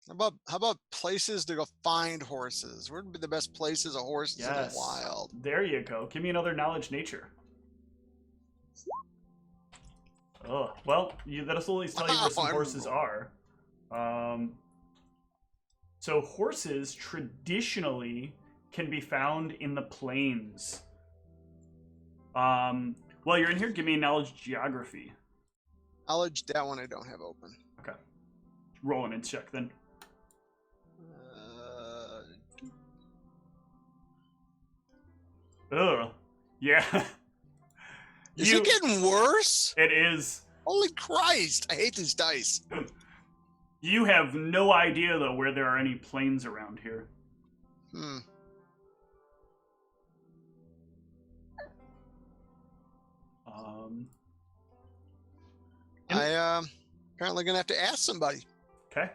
Speaker 5: How about places to go find horses? Where would be the best places a horse is in the wild?
Speaker 1: There you go. Give me another knowledge nature. Oh, well, that'll at least tell you where some horses are. So horses traditionally can be found in the plains. While you're in here, give me a knowledge geography.
Speaker 5: Knowledge, that one I don't have open.
Speaker 1: Okay. Roll an int check then. Ugh. Yeah.
Speaker 5: Is it getting worse?
Speaker 1: It is.
Speaker 5: Holy Christ! I hate these dice.
Speaker 1: You have no idea, though, where there are any plains around here.
Speaker 5: I apparently gonna have to ask somebody.
Speaker 1: Okay.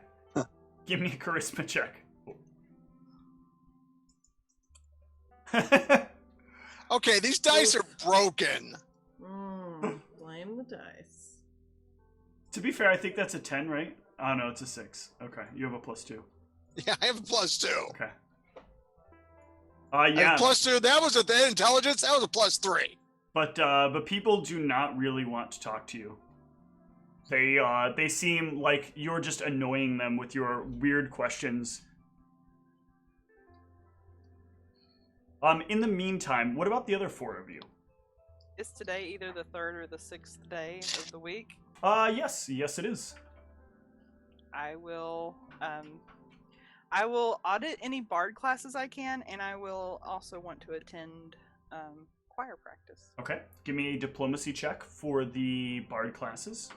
Speaker 1: Give me a charisma check.
Speaker 5: Okay, these dice are broken.
Speaker 3: Blame the dice.
Speaker 1: To be fair, I think that's a 10, right? Oh, no, it's a 6. Okay, you have a +2.
Speaker 5: Yeah, I have a +2.
Speaker 1: Okay.
Speaker 5: I
Speaker 1: yeah.
Speaker 5: have +2. That was the intelligence. That was a +3.
Speaker 1: But people do not really want to talk to you. They seem like you're just annoying them with your weird questions. In the meantime, what about the other 4 of you?
Speaker 4: Is today either the 3rd or the 6th day of the week?
Speaker 1: Yes, it is.
Speaker 4: I will audit any bard classes I can, and I will also want to attend choir practice.
Speaker 1: Okay, give me a diplomacy check for the bard classes.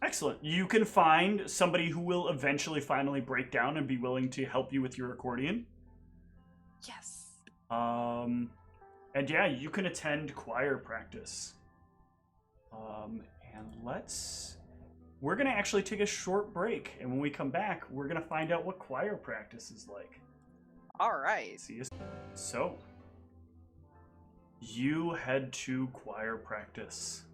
Speaker 1: Excellent. You can find somebody who will eventually finally break down and be willing to help you with your accordion.
Speaker 4: Yes.
Speaker 1: And yeah, you can attend choir practice. And we're gonna actually take a short break, and when we come back, we're gonna find out what choir practice is like.
Speaker 4: All right.
Speaker 1: See you. So, you head to choir practice.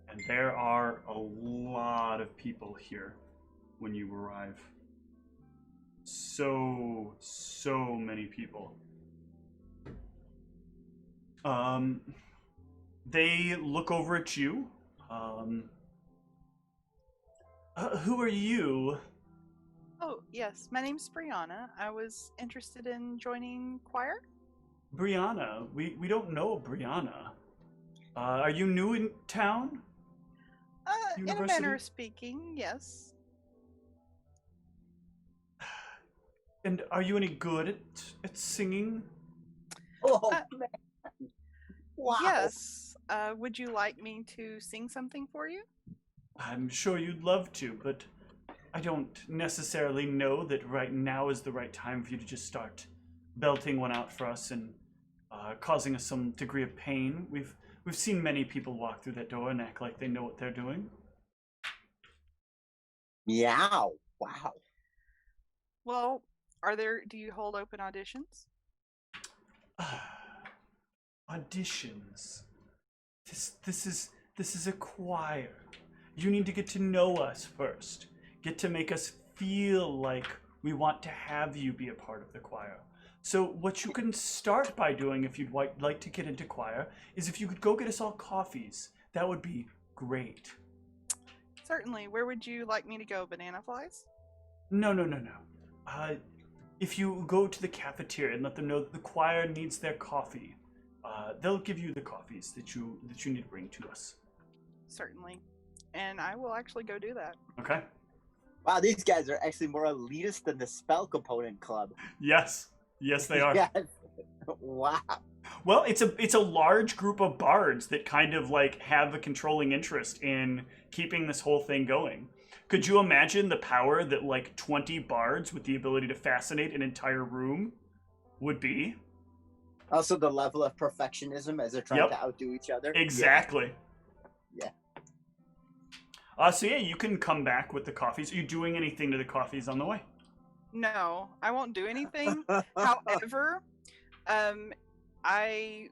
Speaker 1: And there are a lot of people here when you arrive. So many people. They look over at you. Who are you?
Speaker 4: Oh, yes. My name's Brianna. I was interested in joining choir.
Speaker 1: Brianna? We don't know Brianna. Are you new in town?
Speaker 4: In a manner of speaking, yes.
Speaker 1: And are you any good at singing?
Speaker 2: Oh, man. Wow.
Speaker 4: Yes. Would you like me to sing something for you?
Speaker 1: I'm sure you'd love to, but I don't necessarily know that right now is the right time for you to just start belting one out for us and causing us some degree of pain. We've seen many people walk through that door and act like they know what they're doing.
Speaker 2: Meow. Wow.
Speaker 4: Well, do you hold open auditions?
Speaker 1: Auditions. This is a choir. You need to get to know us first. Get to make us feel like we want to have you be a part of the choir. So what you can start by doing if you'd like to get into choir is if you could go get us all coffees. That would be great.
Speaker 4: Certainly. Where would you like me to go? Banana Flies?
Speaker 1: No. if you go to the cafeteria and let them know that the choir needs their coffee, they'll give you the coffees that you need to bring to us.
Speaker 4: Certainly. And I will actually go do that.
Speaker 1: Okay.
Speaker 2: Wow, these guys are actually more elitist than the spell component club.
Speaker 1: Yes. Yes, they are.
Speaker 2: Yes. Wow.
Speaker 1: Well, it's a large group of bards that kind of like have a controlling interest in keeping this whole thing going. Could you imagine the power that like 20 bards with the ability to fascinate an entire room would be?
Speaker 2: Also, the level of perfectionism as they're trying to outdo each other.
Speaker 1: Exactly.
Speaker 2: Yeah.
Speaker 1: So yeah, you can come back with the coffees. Are you doing anything to the coffees on the way?
Speaker 4: No, I won't do anything. However, I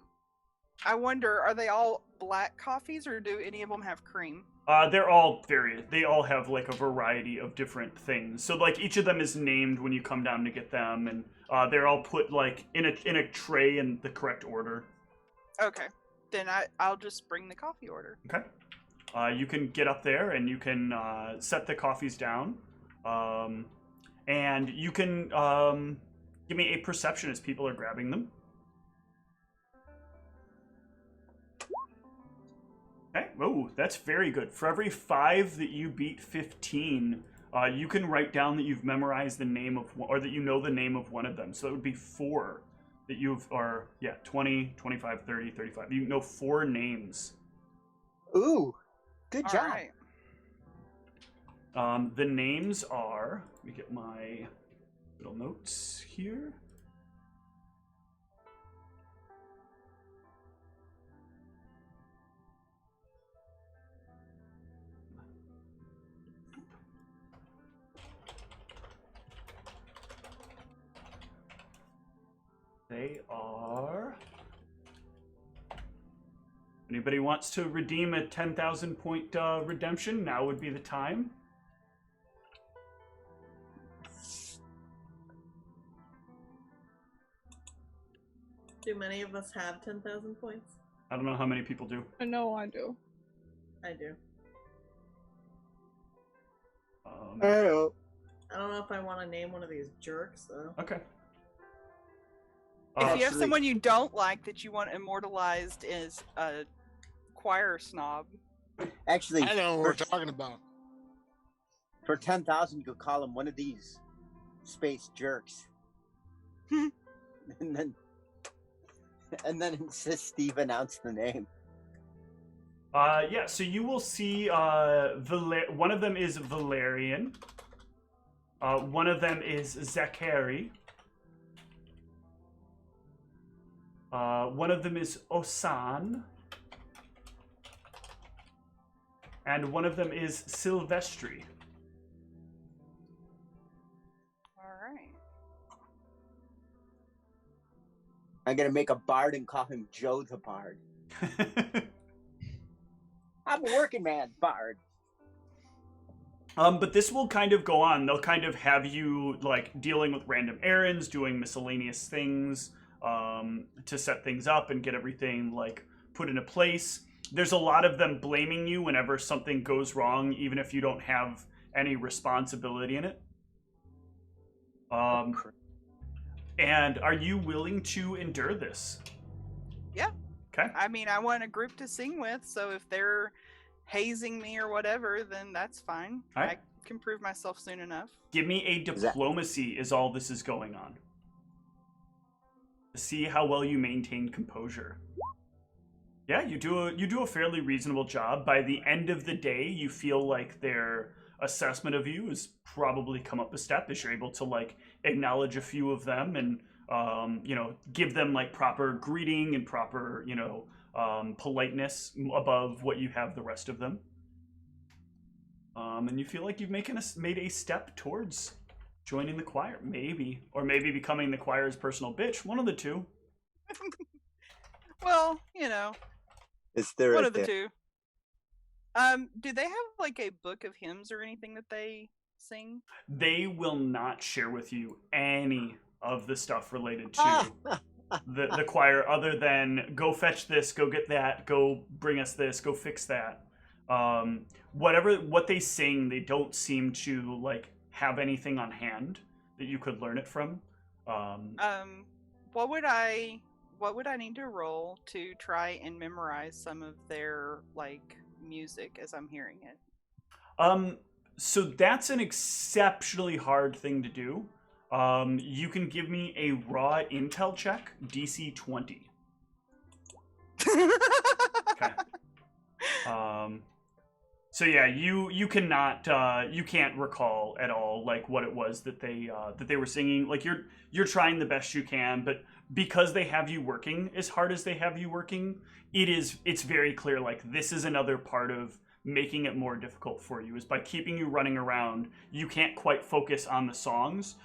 Speaker 4: wonder, are they all black coffees or do any of them have cream?
Speaker 1: They're all varied. They all have like a variety of different things. So like each of them is named when you come down to get them, and they're all put like in a tray in the correct order.
Speaker 4: Okay, then I'll just bring the coffee order.
Speaker 1: Okay. You can get up there and you can set the coffees down, and you can give me a perception as people are grabbing them. Okay. Oh, that's very good. For every 5 that you beat 15, you can write down that you've memorized the name of one, or that you know the name of one of them. So it would be 4 that you've, or yeah, 20, 25, 30, 35. You know 4 names.
Speaker 2: Ooh, good
Speaker 4: All
Speaker 2: job.
Speaker 4: right.
Speaker 1: The names are, let me get my little notes here. They are... Anybody wants to redeem a 10,000 point redemption? Now would be the time.
Speaker 3: Do many of us have 10,000 points?
Speaker 1: I don't know how many people do.
Speaker 6: I know I do.
Speaker 3: I do.
Speaker 2: Oh.
Speaker 3: I don't know if I want to name one of these jerks, though.
Speaker 1: Okay.
Speaker 4: If you have
Speaker 2: Actually-
Speaker 4: someone you don't like that you want immortalized as a choir snob,
Speaker 2: Actually,
Speaker 5: I know what we're talking about.
Speaker 2: for 10,000, you could call him one of these space jerks. and then insist Steve announce the name.
Speaker 1: Yeah, so you will see one of them is Valerian. One of them is Zachary. One of them is Osan. And one of them is Silvestri.
Speaker 4: all right.
Speaker 2: I'm going to make a bard and call him Joe the Bard. I'm a working man, bard.
Speaker 1: But this will kind of go on. They'll kind of have you like dealing with random errands, doing miscellaneous things to set things up and get everything like put into place. There's a lot of them blaming you whenever something goes wrong, even if you don't have any responsibility in it. And are you willing to endure this?
Speaker 4: Yeah.
Speaker 1: Okay.
Speaker 4: I mean, I want a group to sing with, so if they're hazing me or whatever, then that's fine.
Speaker 1: All right.
Speaker 4: I can prove myself soon enough.
Speaker 1: Give me a diplomacy is all this is going on. See how well you maintain composure. Yeah, you do a fairly reasonable job. By the end of the day, you feel like their assessment of you has probably come up a step as you're able to like acknowledge a few of them and give them like proper greeting and proper politeness above what you have the rest of them. And you feel like you've made a step towards joining the choir, maybe, or maybe becoming the choir's personal bitch. One of the two.
Speaker 4: Well,
Speaker 2: It's there.
Speaker 4: one of the two. Do they have like a book of hymns or anything that they sing?
Speaker 1: They will not share with you any of the stuff related to the choir, other than go fetch this, go get that, go bring us this, go fix that. What they sing, they don't seem to like have anything on hand that you could learn it from.
Speaker 4: What would I need to roll to try and memorize some of their like music as I'm hearing it?
Speaker 1: So that's an exceptionally hard thing to do. You can give me a raw intel check, DC 20. Okay. So yeah, you cannot you can't recall at all like what it was that they were singing. Like you're trying the best you can, but because they have you working as hard as they have you working, it's very clear like this is another part of making it more difficult for you is by keeping you running around. You can't quite focus on the songs.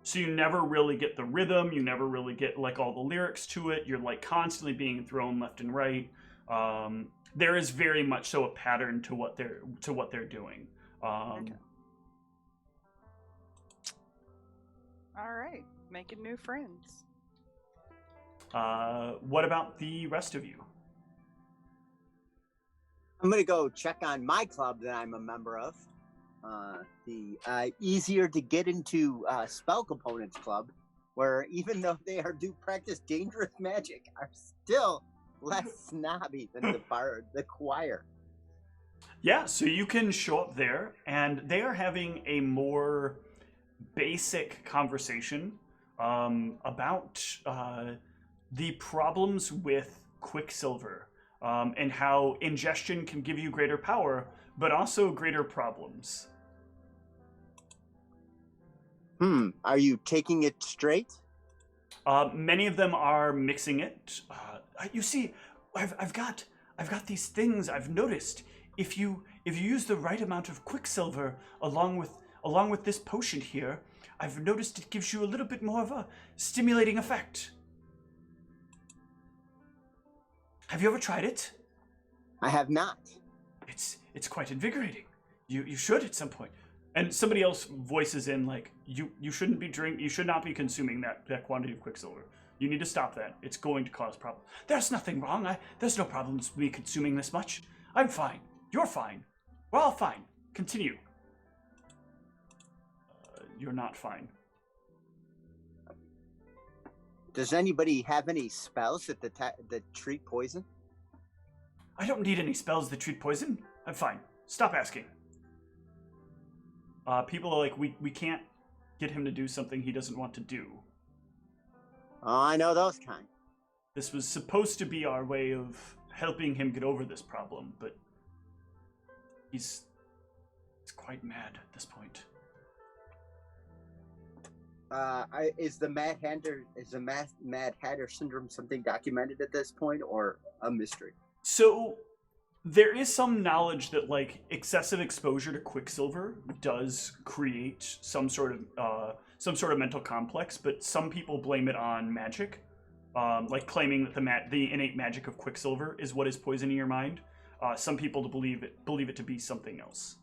Speaker 1: So you never really get the rhythm, you never really get like all the lyrics to it. You're like constantly being thrown left and right. There is very much so a pattern to what they're doing.
Speaker 4: Okay. All right, making new friends.
Speaker 1: What about the rest of you?
Speaker 2: I'm gonna go check on my club that I'm a member of. The easier to get into spell components club, where even though they do practice dangerous magic, are still less snobby than the choir.
Speaker 1: Yeah, so you can show up there, and they are having a more basic conversation about the problems with Quicksilver and how ingestion can give you greater power, but also greater problems.
Speaker 2: Are you taking it straight?
Speaker 1: Many of them are mixing it. You see, I've got these things I've noticed. If you use the right amount of Quicksilver along with this potion here, I've noticed it gives you a little bit more of a stimulating effect. Have you ever tried it?
Speaker 2: I have not.
Speaker 1: It's quite invigorating. You should at some point. And somebody else voices in like you shouldn't be you should not be consuming that quantity of Quicksilver. You need to stop that. It's going to cause problems. There's nothing wrong. There's no problems with me consuming this much. I'm fine. You're fine. We're all fine. Continue. You're not fine.
Speaker 2: Does anybody have any spells that treat poison?
Speaker 1: I don't need any spells that treat poison. I'm fine. Stop asking. People are like, we can't get him to do something he doesn't want to do.
Speaker 2: Oh, I know those kind.
Speaker 1: This was supposed to be our way of helping him get over this problem, but he's quite mad at this point.
Speaker 2: Is the Mad Hatter syndrome something documented at this point, or a mystery?
Speaker 1: So there is some knowledge that like excessive exposure to Quicksilver does create some sort of mental complex, but some people blame it on magic, like claiming that the innate magic of Quicksilver is what is poisoning your mind. Some people believe it to be something else.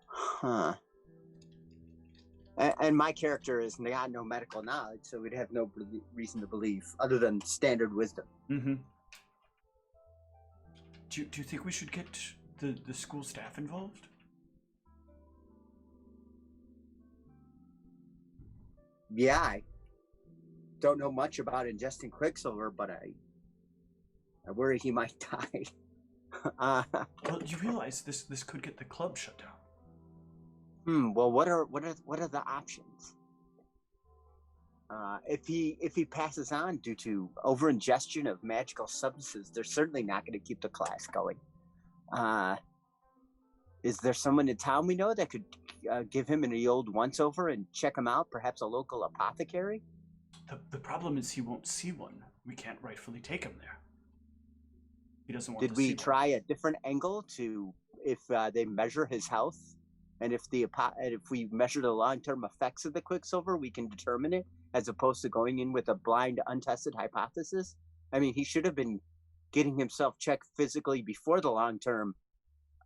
Speaker 2: Huh. And my character has got no medical knowledge, so we'd have no reason to believe other than standard wisdom.
Speaker 1: Mm-hmm. Do you think we should get the school staff involved?
Speaker 2: Yeah, I don't know much about ingesting Quicksilver, but I worry he might die.
Speaker 1: Well, you realize this could get the club shut down.
Speaker 2: Well, what are the options? If he passes on due to over-ingestion of magical substances, they're certainly not going to keep the class going. Is there someone in town we know that could give him an old once-over and check him out? Perhaps a local apothecary?
Speaker 1: The problem is he won't see one. We can't rightfully take him there. He doesn't want to see one.
Speaker 2: Did we try a different angle if they measure his health? And if we measure the long-term effects of the Quicksilver, we can determine it, as opposed to going in with a blind, untested hypothesis. I mean, he should have been getting himself checked physically before the long term,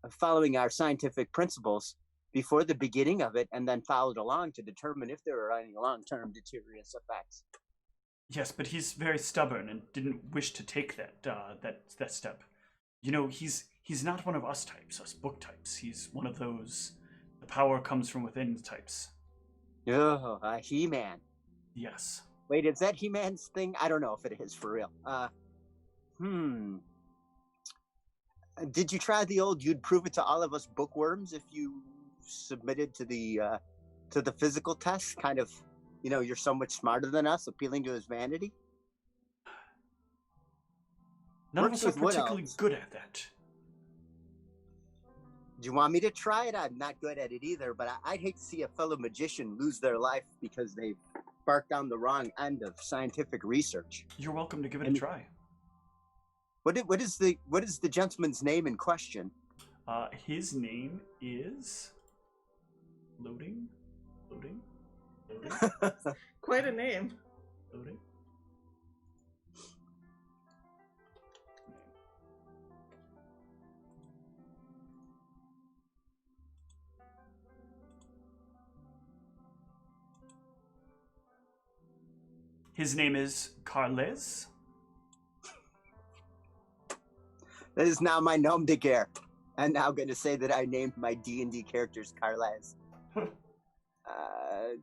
Speaker 2: following our scientific principles before the beginning of it, and then followed along to determine if there are any long-term deleterious effects.
Speaker 1: Yes, but he's very stubborn and didn't wish to take that step. You know, he's not one of us types, us book types. He's one of those. The power comes from within types.
Speaker 2: Oh, a He-Man.
Speaker 1: Yes.
Speaker 2: Wait, is that He-Man's thing? I don't know if it is for real. Did you try the old "you'd prove it to all of us bookworms if you submitted to the physical test"? Kind of, you're so much smarter than us, appealing to his vanity.
Speaker 1: None of
Speaker 2: Works
Speaker 1: us are
Speaker 2: with wood
Speaker 1: particularly
Speaker 2: elves.
Speaker 1: good at that.
Speaker 2: Do you want me to try it? I'm not good at it either, but I'd hate to see a fellow magician lose their life because they barked down the wrong end of scientific research.
Speaker 1: You're welcome to give it a try.
Speaker 2: What is the gentleman's name in question?
Speaker 1: His name is loading.
Speaker 3: Quite a name.
Speaker 1: Loading. His name is Carles.
Speaker 2: That is now my nom de guerre. I'm now going to say that I named my D&D characters Carles.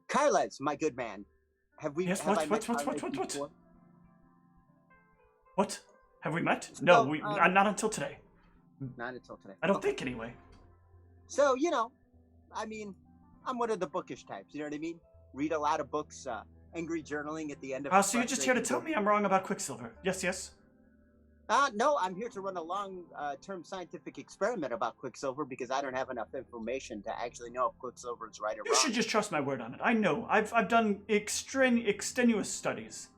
Speaker 2: Carles, my good man. Have we?
Speaker 1: Yes.
Speaker 2: have I
Speaker 1: What?
Speaker 2: met Carles before?
Speaker 1: What? Have we met? No,
Speaker 2: So,
Speaker 1: not until today.
Speaker 2: Not until today.
Speaker 1: I don't think anyway.
Speaker 2: So, I'm one of the bookish types. You know what I mean? Read a lot of books. Angry journaling at the end of.
Speaker 1: So you're just here to tell me I'm wrong about Quicksilver? Yes.
Speaker 2: No, I'm here to run a long-term scientific experiment about Quicksilver because I don't have enough information to actually know if Quicksilver is right or
Speaker 1: You
Speaker 2: wrong.
Speaker 1: should just trust my word on it. I know. I've done extenuous studies.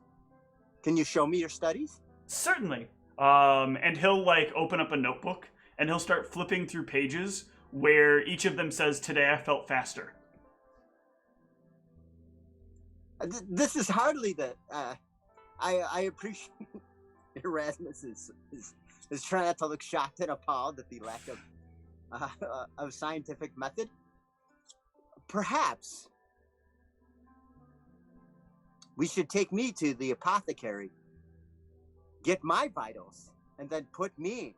Speaker 2: Can you show me your studies?
Speaker 1: Certainly. And he'll open up a notebook and he'll start flipping through pages where each of them says, "Today I felt faster."
Speaker 2: This is hardly the. I appreciate Erasmus is trying not to look shocked and appalled at the lack of scientific method. Perhaps we should take me to the apothecary, get my vitals, and then put me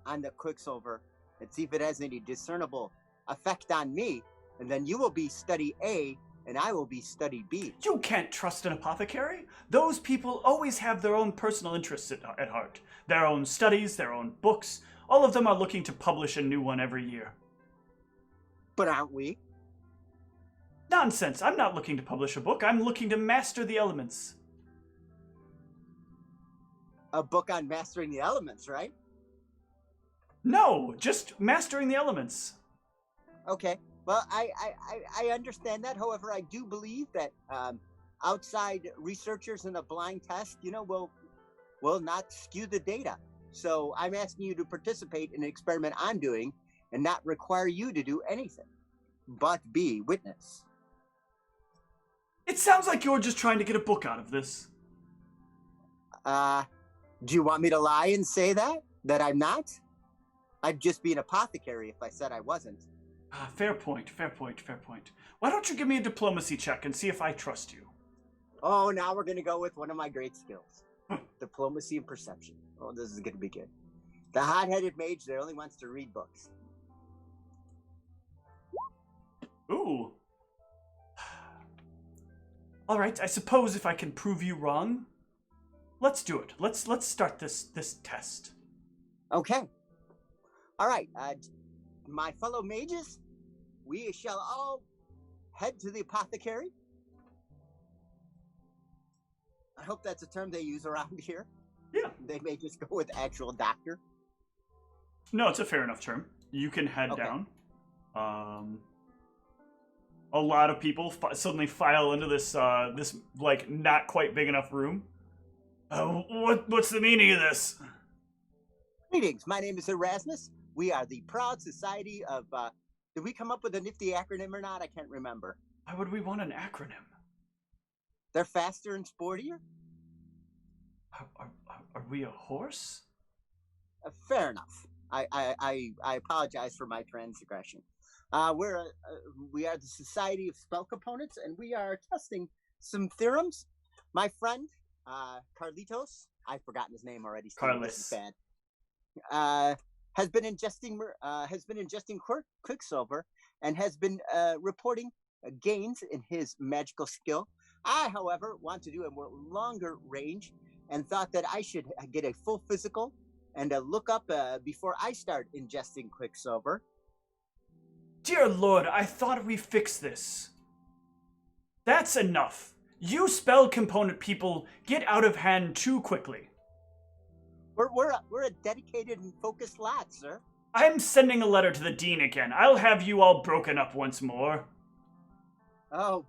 Speaker 2: on the Quicksilver and see if it has any discernible effect on me. And then you will be study A and I will be study B.
Speaker 1: You can't trust an apothecary. Those people always have their own personal interests at heart. Their own studies, their own books. All of them are looking to publish a new one every year.
Speaker 2: But aren't we?
Speaker 1: Nonsense. I'm not looking to publish a book. I'm looking to master the elements.
Speaker 2: A book on mastering the elements, right?
Speaker 1: No, just mastering the elements.
Speaker 2: Okay. Well, I understand that. However, I do believe that outside researchers in a blind test, will not skew the data. So I'm asking you to participate in an experiment I'm doing and not require you to do anything, but be witness.
Speaker 1: It sounds like you're just trying to get a book out of this.
Speaker 2: Do you want me to lie and say that I'm not? I'd just be an apothecary if I said I wasn't.
Speaker 1: Fair point. Why don't you give me a diplomacy check and see if I trust you?
Speaker 2: Oh, now we're going to go with one of my great skills. Diplomacy and perception. Oh, this is going to be good. The hot-headed mage that only wants to read books.
Speaker 1: Ooh. All right, I suppose if I can prove you wrong, let's do it. Let's start this test.
Speaker 2: Okay. All right. My fellow mages, we shall all head to the apothecary. I hope that's a term they use around here.
Speaker 1: Yeah.
Speaker 2: They may just go with actual doctor.
Speaker 1: No, it's a fair enough term. You can head down. A lot of people suddenly file into this not quite big enough room. What's the meaning of this?
Speaker 2: Greetings. My name is Erasmus. We are the proud society of. Did we come up with a nifty acronym or not? I can't remember.
Speaker 1: Why would we want an acronym?
Speaker 2: They're faster and sportier.
Speaker 1: Are we a horse?
Speaker 2: Fair enough. I apologize for my transgression. We are the Society of Spell Components, and we are testing some theorems. My friend Carlitos, I've forgotten his name already. So this is bad. Has been ingesting Quicksilver and has been reporting gains in his magical skill I, however, want to do a more longer range and thought that I should get a full physical and look up before I start ingesting Quicksilver.
Speaker 1: Dear Lord, I thought we fixed this. That's enough. You spell component people get out of hand too quickly.
Speaker 2: We're a dedicated and focused lot, sir.
Speaker 1: I'm sending a letter to the dean again. I'll have you all broken up once more.
Speaker 2: Oh,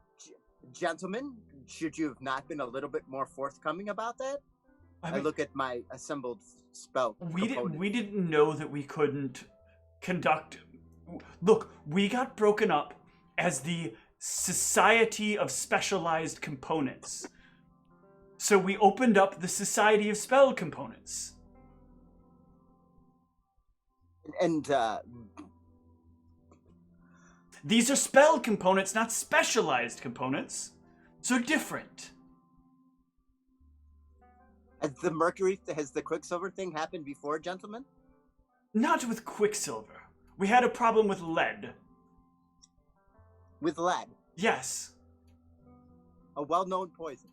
Speaker 2: gentlemen, should you have not been a little bit more forthcoming about that? I look at my assembled spell components.
Speaker 1: We didn't know that we couldn't conduct... Look, we got broken up as the Society of Specialized Components. So we opened up the Society of Spell Components.
Speaker 2: And,
Speaker 1: These are spell components, not specialized components. So different.
Speaker 2: Has the Quicksilver thing happened before, gentlemen?
Speaker 1: Not with Quicksilver. We had a problem with lead.
Speaker 2: With lead?
Speaker 1: Yes.
Speaker 2: A well-known poison.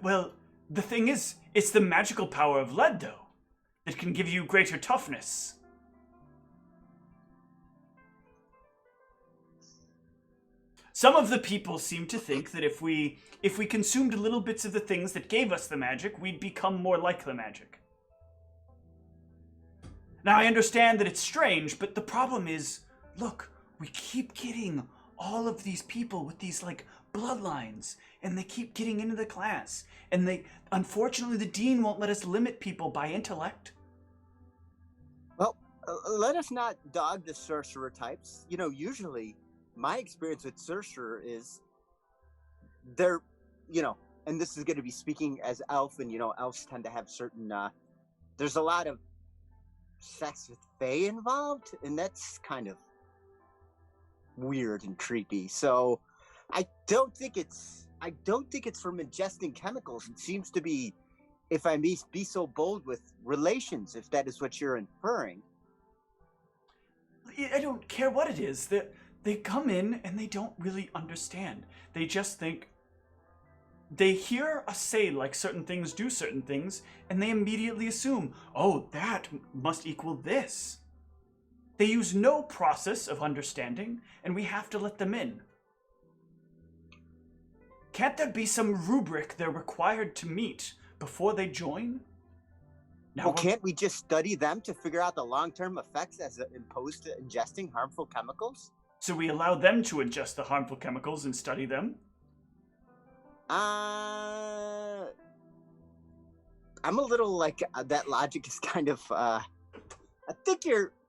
Speaker 1: Well, the thing is, it's the magical power of lead, though, that can give you greater toughness. Some of the people seem to think that if we consumed little bits of the things that gave us the magic, we'd become more like the magic. Now, I understand that it's strange, but the problem is, look, we keep getting all of these people with these, like, bloodlines, and they keep getting into the class. And unfortunately, the dean won't let us limit people by intellect.
Speaker 2: Well, let us not dog the sorcerer types. You know, usually, my experience with sorcerer is they're, you know, and this is going to be speaking as elf, and, you know, elves tend to have certain, there's a lot of sex with fae involved, and that's kind of weird and creepy. So I don't think it's from ingesting chemicals. It seems to be, if I may be so bold, with relations, if that is what you're inferring.
Speaker 1: I don't care what it is. They come in and they don't really understand. They just think, they hear us say, like, certain things do certain things, and they immediately assume, oh, that must equal this. They use no process of understanding, and we have to let them in. Can't there be some rubric they're required to meet before they join?
Speaker 2: Well, can't we just study them to figure out the long-term effects as opposed to ingesting harmful chemicals?
Speaker 1: So we allow them to ingest the harmful chemicals and study them?
Speaker 2: I'm a little like, that logic is kind of, I think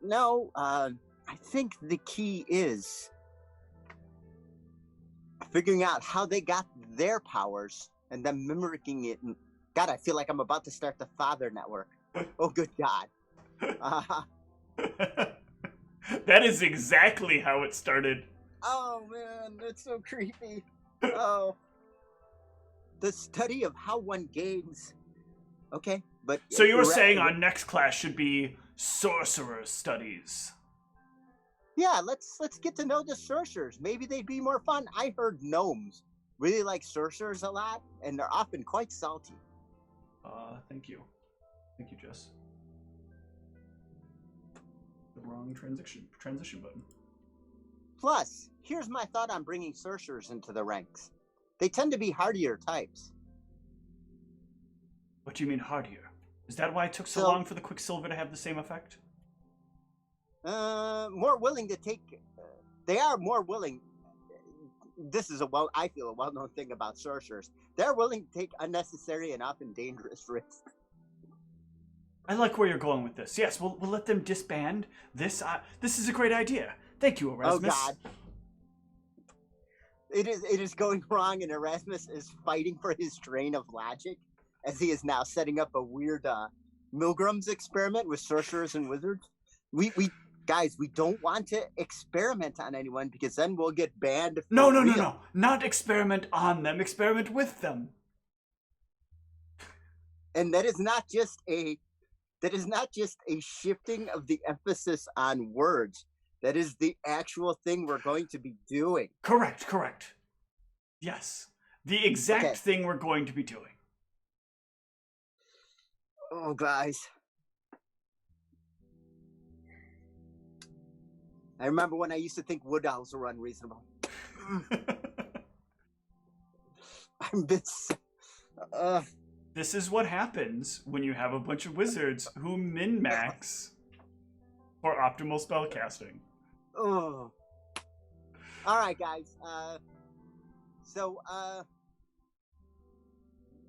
Speaker 2: I think the key is figuring out how they got their powers and then mimicking it. And God, I feel like I'm about to start the Father Network. Oh, good God.
Speaker 1: That is exactly how it started.
Speaker 2: Oh, man, that's so creepy. Oh. The study of how one gains. Okay, but...
Speaker 1: So you were saying our next class should be Sorcerer Studies.
Speaker 2: Yeah, let's get to know the sorcerers. Maybe they'd be more fun. I heard gnomes really like sorcerers a lot, and they're often quite salty.
Speaker 1: Thank you. Thank you, Jess. The wrong transition button.
Speaker 2: Plus, here's my thought on bringing sorcerers into the ranks. They tend to be hardier types.
Speaker 1: What do you mean hardier? Is that why it took so long for the Quicksilver to have the same effect?
Speaker 2: More willing to take... they are more willing... This is I feel a well-known thing about sorcerers. They're willing to take unnecessary and often dangerous risks.
Speaker 1: I like where you're going with this. Yes, we'll let them disband. This is a great idea. Thank you, Erasmus.
Speaker 2: Oh, God. It is going wrong, and Erasmus is fighting for his train of logic as he is now setting up a weird Milgram's experiment with sorcerers and wizards. We don't want to experiment on anyone because then we'll get banned.
Speaker 1: No. Not experiment on them. Experiment with them.
Speaker 2: And that is not just a shifting of the emphasis on words. That is the actual thing we're going to be doing.
Speaker 1: Correct. Yes. The exact
Speaker 2: Okay.
Speaker 1: thing we're going to be doing.
Speaker 2: Oh, guys. I remember when I used to think wood owls were unreasonable. I'm bit.
Speaker 1: This is what happens when you have a bunch of wizards who min-max for optimal spellcasting.
Speaker 2: Oh. All right, guys. So,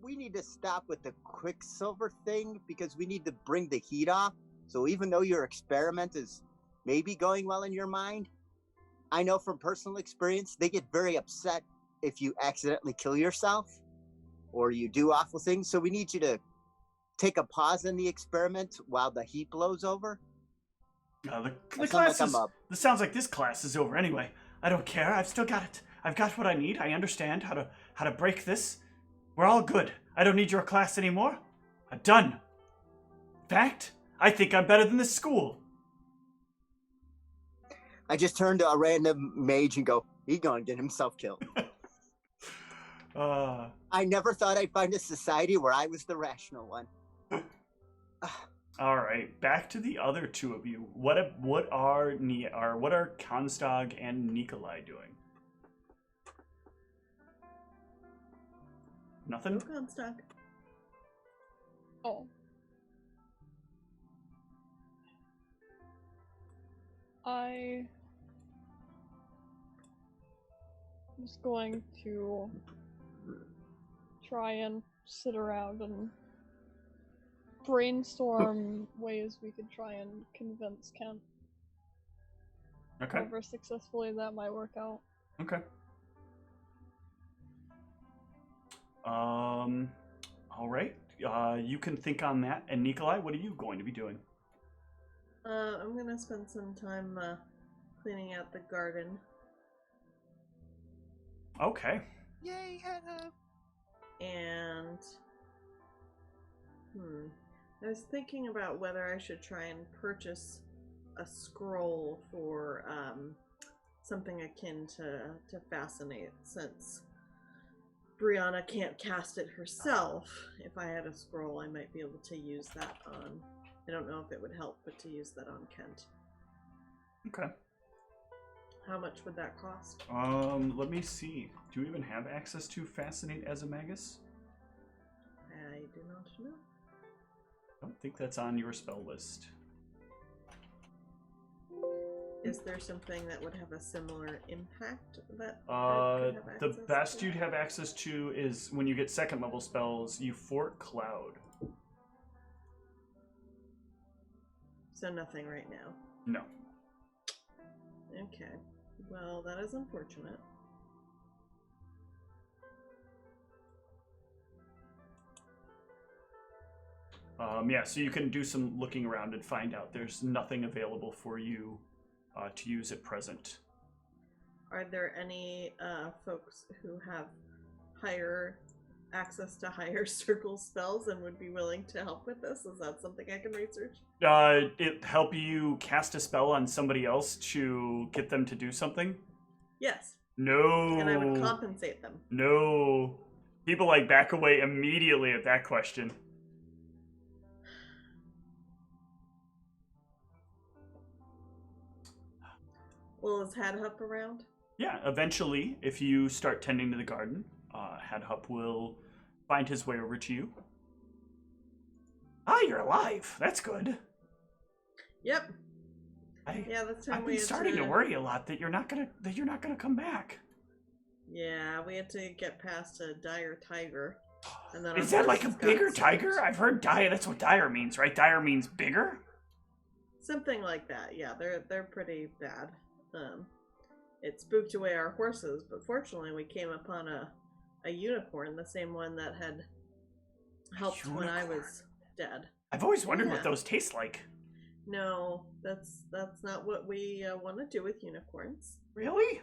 Speaker 2: we need to stop with the Quicksilver thing because we need to bring the heat off. So even though your experiment is maybe going well in your mind, I know from personal experience, they get very upset if you accidentally kill yourself or you do awful things. So we need you to take a pause in the experiment while the heat blows over.
Speaker 1: The
Speaker 2: That
Speaker 1: class
Speaker 2: sounds
Speaker 1: is...
Speaker 2: like I'm up.
Speaker 1: This sounds like this class is over anyway. I don't care. I've still got it. I've got what I need. I understand how to break this. We're all good. I don't need your class anymore. I'm done. In fact, I think I'm better than this school.
Speaker 2: I just turn to a random mage and go, he's gonna get himself killed. I never thought I'd find a society where I was the rational one.
Speaker 1: All right, back to the other two of you. What are Kanstag and Nikolai doing? Nothing.
Speaker 3: Go on, Stock.
Speaker 6: Oh. I was going to try and sit around and brainstorm ways we could try and convince Kent.
Speaker 1: Okay.
Speaker 6: However successfully that might work out.
Speaker 1: Okay. All right. You can think on that. And Nikolai, what are you going to be doing?
Speaker 3: I'm gonna spend some time cleaning out the garden.
Speaker 1: Okay.
Speaker 4: Yay, head up.
Speaker 3: And I was thinking about whether I should try and purchase a scroll for something akin to Fascinate, since Brianna can't cast it herself. If I had a scroll, I might be able to use that on... I don't know if it would help, but to use that on Kent.
Speaker 1: Okay.
Speaker 3: How much would that cost?
Speaker 1: Let me see. Do you even have access to Fascinate as a Magus?
Speaker 3: I do not know.
Speaker 1: I don't think that's on your spell list.
Speaker 3: Is there something that would have a similar impact that
Speaker 1: The
Speaker 3: the
Speaker 1: best you'd have access to is when you get second level spells, you fort Cloud.
Speaker 3: So nothing right now.
Speaker 1: No.
Speaker 3: Okay. Well, that is unfortunate.
Speaker 1: Yeah, so you can do some looking around and find out there's nothing available for you to use at present.
Speaker 3: Are there any folks who have higher access to higher circle spells and would be willing to help with this? Is that something I can research?
Speaker 1: It help you cast a spell on somebody else to get them to do something?
Speaker 3: Yes.
Speaker 1: No.
Speaker 3: And I would compensate them.
Speaker 1: No. People back away immediately at that question.
Speaker 3: Well, is Hadhup around?
Speaker 1: Yeah, eventually, if you start tending to the garden, Hadhup will find his way over to you. Ah, you're alive. That's good.
Speaker 3: Yep. Yeah, that's time
Speaker 1: I've
Speaker 3: we
Speaker 1: been
Speaker 3: had
Speaker 1: starting to worry a lot that you're not gonna come back.
Speaker 3: Yeah, we had to get past a dire tiger. And then
Speaker 1: Is that like a bigger tiger? I've heard dire. That's what dire means, right? Dire means bigger.
Speaker 3: Something like that. Yeah, they're pretty bad. It spooked away our horses, but fortunately we came upon a unicorn, the same one that had helped when I was dead.
Speaker 1: I've always wondered what those taste like.
Speaker 3: No, that's not what we want to do with unicorns.
Speaker 1: Really?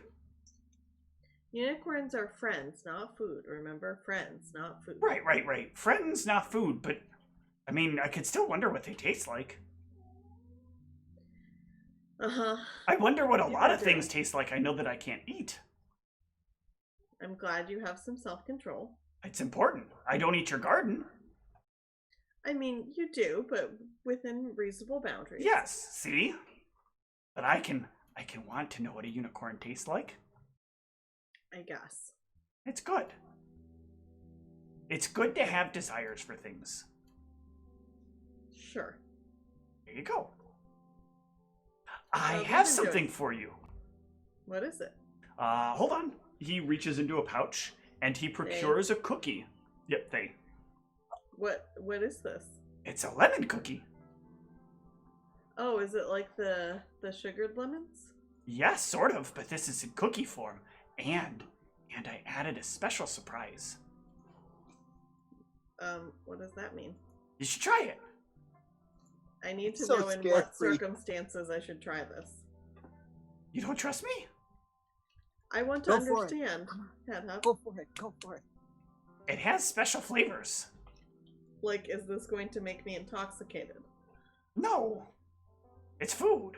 Speaker 3: Unicorns are friends, not food. Remember, friends, not food.
Speaker 1: Right. Friends, not food, but I mean, I could still wonder what they taste like.
Speaker 3: Uh-huh.
Speaker 1: I wonder what a lot of things taste like I know that I can't eat.
Speaker 3: I'm glad you have some self-control.
Speaker 1: It's important. I don't eat your garden.
Speaker 3: I mean, you do, but within reasonable boundaries.
Speaker 1: Yes, see? But I can want to know what a unicorn tastes like.
Speaker 3: I guess.
Speaker 1: It's good. It's good to have desires for things.
Speaker 3: Sure.
Speaker 1: There you go.
Speaker 3: What
Speaker 1: I
Speaker 3: have
Speaker 1: have
Speaker 3: you been
Speaker 1: something
Speaker 3: doing?
Speaker 1: for you.
Speaker 3: What is it?
Speaker 1: Hold on. He reaches into a pouch and he procures a cookie. Yep,
Speaker 3: What is this?
Speaker 1: It's a lemon cookie.
Speaker 3: Oh, is it like the sugared lemons?
Speaker 1: Yes, sort of, but this is in cookie form. And I added a special surprise.
Speaker 3: What does that mean?
Speaker 1: You should try it.
Speaker 3: I need to
Speaker 2: So
Speaker 3: know in what
Speaker 2: scary.
Speaker 3: circumstances I should try this.
Speaker 1: You don't trust me?
Speaker 3: I want to
Speaker 2: Go for it.
Speaker 3: understand. Headhup.
Speaker 2: Go for it. Go for it.
Speaker 1: It has special flavors.
Speaker 3: Like, is this going to make me intoxicated?
Speaker 1: No. It's food.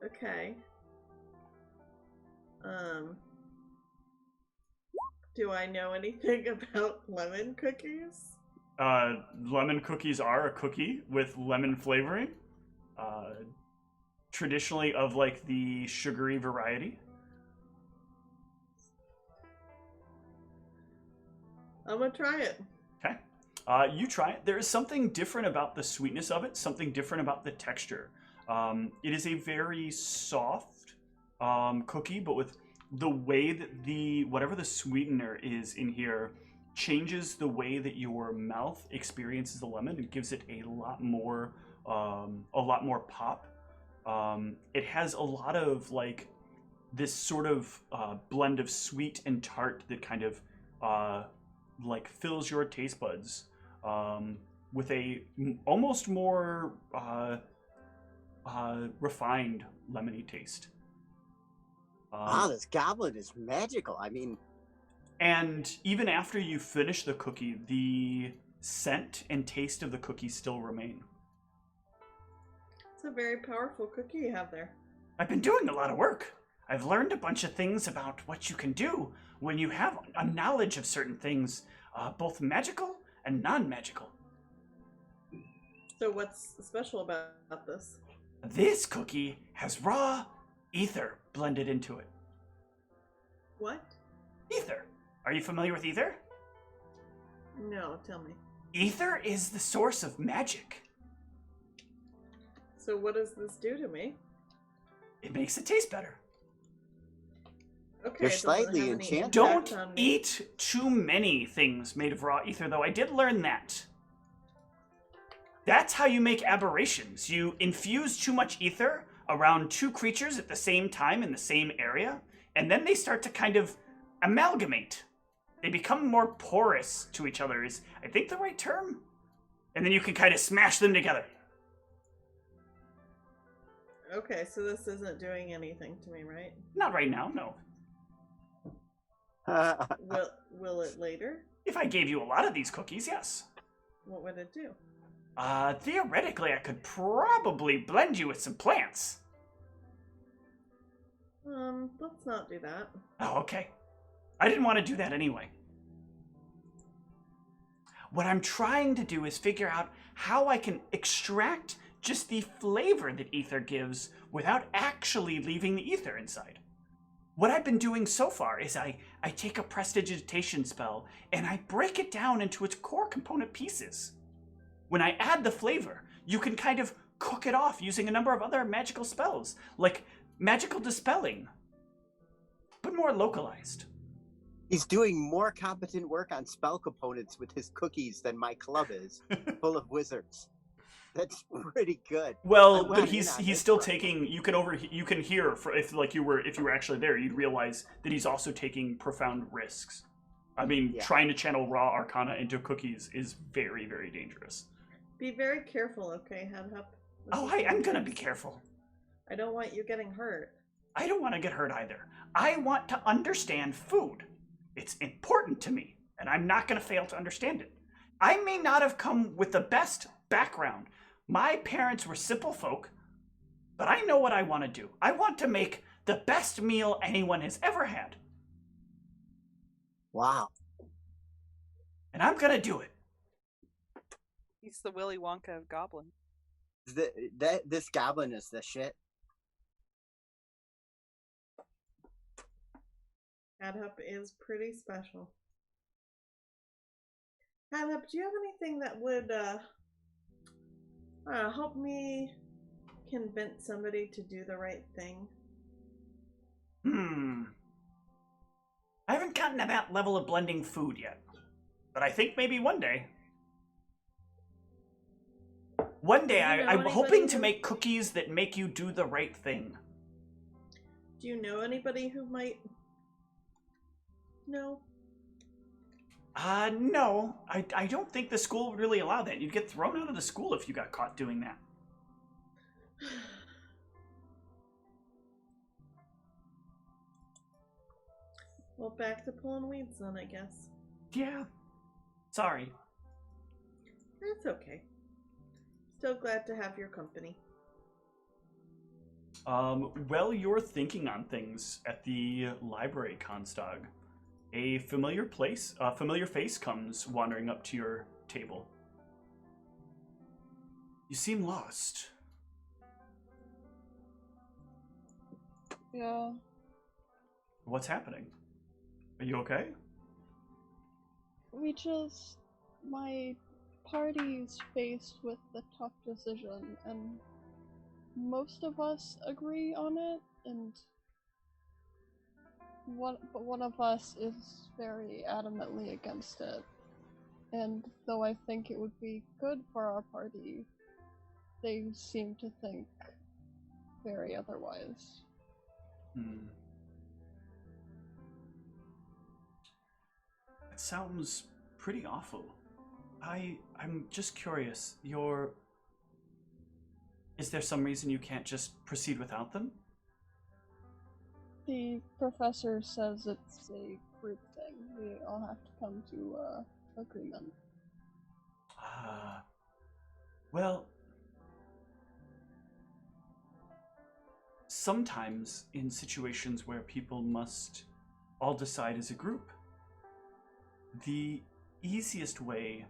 Speaker 3: Okay. Do I know anything about lemon cookies?
Speaker 1: Lemon cookies are a cookie with lemon flavoring. Traditionally of like the sugary variety.
Speaker 3: I'm gonna try it.
Speaker 1: Okay. You try it. There is something different about the sweetness of it, something different about the texture. It is a very soft cookie, but with the way that whatever the sweetener is in here changes the way that your mouth experiences the lemon and gives it a lot more pop. It has a lot of like this sort of blend of sweet and tart that kind of like fills your taste buds with a almost more refined lemony taste.
Speaker 2: Wow, this goblet is magical. I mean,
Speaker 1: And even after you finish the cookie, the scent and taste of the cookie still remain.
Speaker 3: It's a very powerful cookie you have there.
Speaker 1: I've been doing a lot of work. I've learned a bunch of things about what you can do when you have a knowledge of certain things, both magical and non-magical.
Speaker 3: So what's special about this?
Speaker 1: This cookie has raw ether blended into it.
Speaker 3: What?
Speaker 1: Ether. Are you familiar with ether?
Speaker 3: No, tell me.
Speaker 1: Ether is the source of magic.
Speaker 3: So what does this do to me?
Speaker 1: It makes it taste better.
Speaker 3: Okay,
Speaker 2: You're
Speaker 3: it doesn't
Speaker 2: slightly
Speaker 3: have any
Speaker 2: enchanted.
Speaker 3: impact
Speaker 1: Don't
Speaker 3: on me.
Speaker 1: eat too many things made of raw ether, though. I did learn that. That's how you make aberrations. You infuse too much ether around two creatures at the same time in the same area, and then they start to kind of amalgamate. They become more porous to each other, is I think the right term? And then you can kind of smash them together.
Speaker 3: Okay, so this isn't doing anything to me, right?
Speaker 1: Not right now, no.
Speaker 3: Will it later?
Speaker 1: If I gave you a lot of these cookies, yes.
Speaker 3: What would it do?
Speaker 1: Theoretically, I could probably blend you with some plants.
Speaker 3: Let's not do that.
Speaker 1: Oh, okay. I didn't want to do that anyway. What I'm trying to do is figure out how I can extract just the flavor that ether gives without actually leaving the ether inside. What I've been doing so far is I take a prestidigitation spell and I break it down into its core component pieces. When I add the flavor, you can kind of cook it off using a number of other magical spells, like magical dispelling, but more localized.
Speaker 2: He's doing more competent work on spell components with his cookies than my club is, full of wizards. That's pretty good.
Speaker 1: Well,
Speaker 2: I
Speaker 1: but
Speaker 2: went
Speaker 1: he's
Speaker 2: in on
Speaker 1: still
Speaker 2: this
Speaker 1: taking. You can hear if you were actually there, you'd realize that he's also taking profound risks. I mean,
Speaker 2: Yeah.
Speaker 1: trying to channel raw arcana into cookies is very, very dangerous.
Speaker 3: Be very careful, okay, Headhup?
Speaker 1: Oh, I'm gonna be careful.
Speaker 3: I don't want you getting hurt.
Speaker 1: I don't want to get hurt either. I want to understand food. It's important to me, and I'm not going to fail to understand it. I may not have come with the best background. My parents were simple folk, but I know what I want to do. I want to make the best meal anyone has ever had.
Speaker 2: Wow.
Speaker 1: And I'm gonna do it.
Speaker 4: He's the Willy Wonka of goblins.
Speaker 2: This goblin is the shit.
Speaker 3: Adhup is pretty special. Adhup, do you have anything that would help me convince somebody to do the right thing?
Speaker 1: I haven't gotten to that level of blending food yet. But I think maybe one day. One day, I'm hoping to make cookies that make you do the right thing.
Speaker 3: Do you know anybody who might know?
Speaker 1: No. I don't think the school would really allow that. You'd get thrown out of the school if you got caught doing that.
Speaker 3: Well, back to pulling weeds then, I guess.
Speaker 1: Yeah. Sorry.
Speaker 3: That's okay. Still glad to have your company.
Speaker 1: Well, you're thinking on things at the library, Constog. A familiar face comes wandering up to your table. You seem lost.
Speaker 6: Yeah.
Speaker 1: What's happening? Are you okay?
Speaker 6: My party's faced with the tough decision, and most of us agree on it, but one of us is very adamantly against it. And though I think it would be good for our party, they seem to think very otherwise.
Speaker 1: It sounds pretty awful. I'm just curious, is there some reason you can't just proceed without them?
Speaker 6: The professor says it's a group thing. We all have to come to agreement.
Speaker 1: Well, sometimes in situations where people must all decide as a group, the easiest way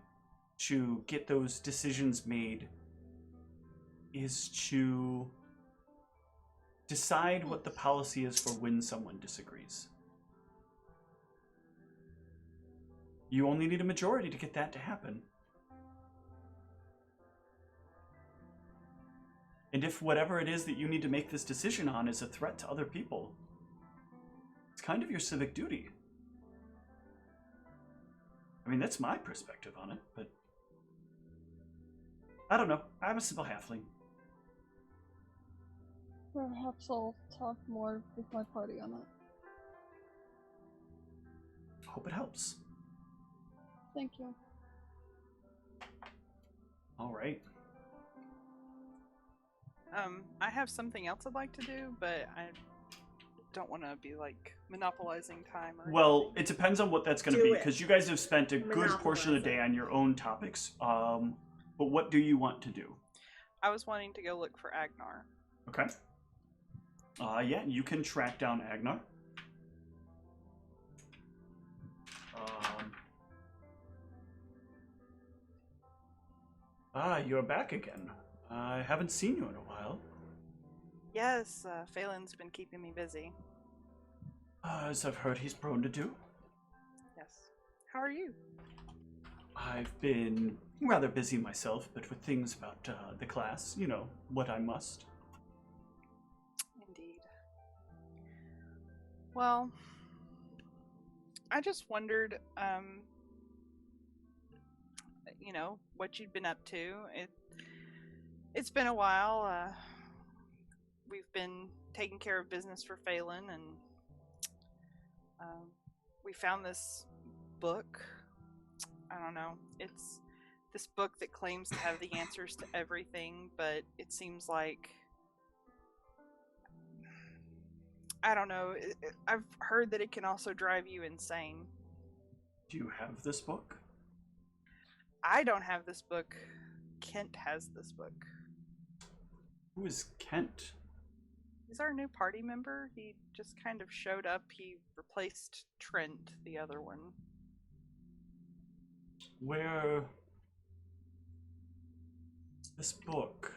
Speaker 1: to get those decisions made is to decide what the policy is for when someone disagrees. You only need a majority to get that to happen. And if whatever it is that you need to make this decision on is a threat to other people, it's kind of your civic duty. I mean, that's my perspective on it, but I don't know. I'm a simple halfling.
Speaker 6: Perhaps I'll talk more with my party on it.
Speaker 1: Hope it helps.
Speaker 6: Thank you.
Speaker 1: All right.
Speaker 4: I have something else I'd like to do, but I don't want to be like monopolizing time.
Speaker 1: Well, it depends on what that's going to be, because you guys have spent a good portion of the day
Speaker 3: Monopolize
Speaker 1: on your own topics. But what do you want to do?
Speaker 4: I was wanting to go look for Agnar.
Speaker 1: Okay. Yeah, you can track down Agnar. You're back again. I haven't seen you in a while.
Speaker 4: Yes, Phelan's been keeping me busy.
Speaker 1: As I've heard he's prone to do.
Speaker 4: Yes. How are you?
Speaker 1: I've been rather busy myself, but with things about the class, you know, what I must.
Speaker 4: Indeed. Well, I just wondered, you know, what you'd been up to. It's been a while. We've been taking care of business for Phelan, and we found this book. I don't know. It's this book that claims to have the answers to everything, but it seems like, I don't know. I've heard that it can also drive you insane.
Speaker 1: Do you have this book?
Speaker 4: I don't have this book. Kent has this book.
Speaker 1: Who is Kent?
Speaker 4: He's our new party member. He just kind of showed up. He replaced Trent, the other one.
Speaker 1: Where... This book...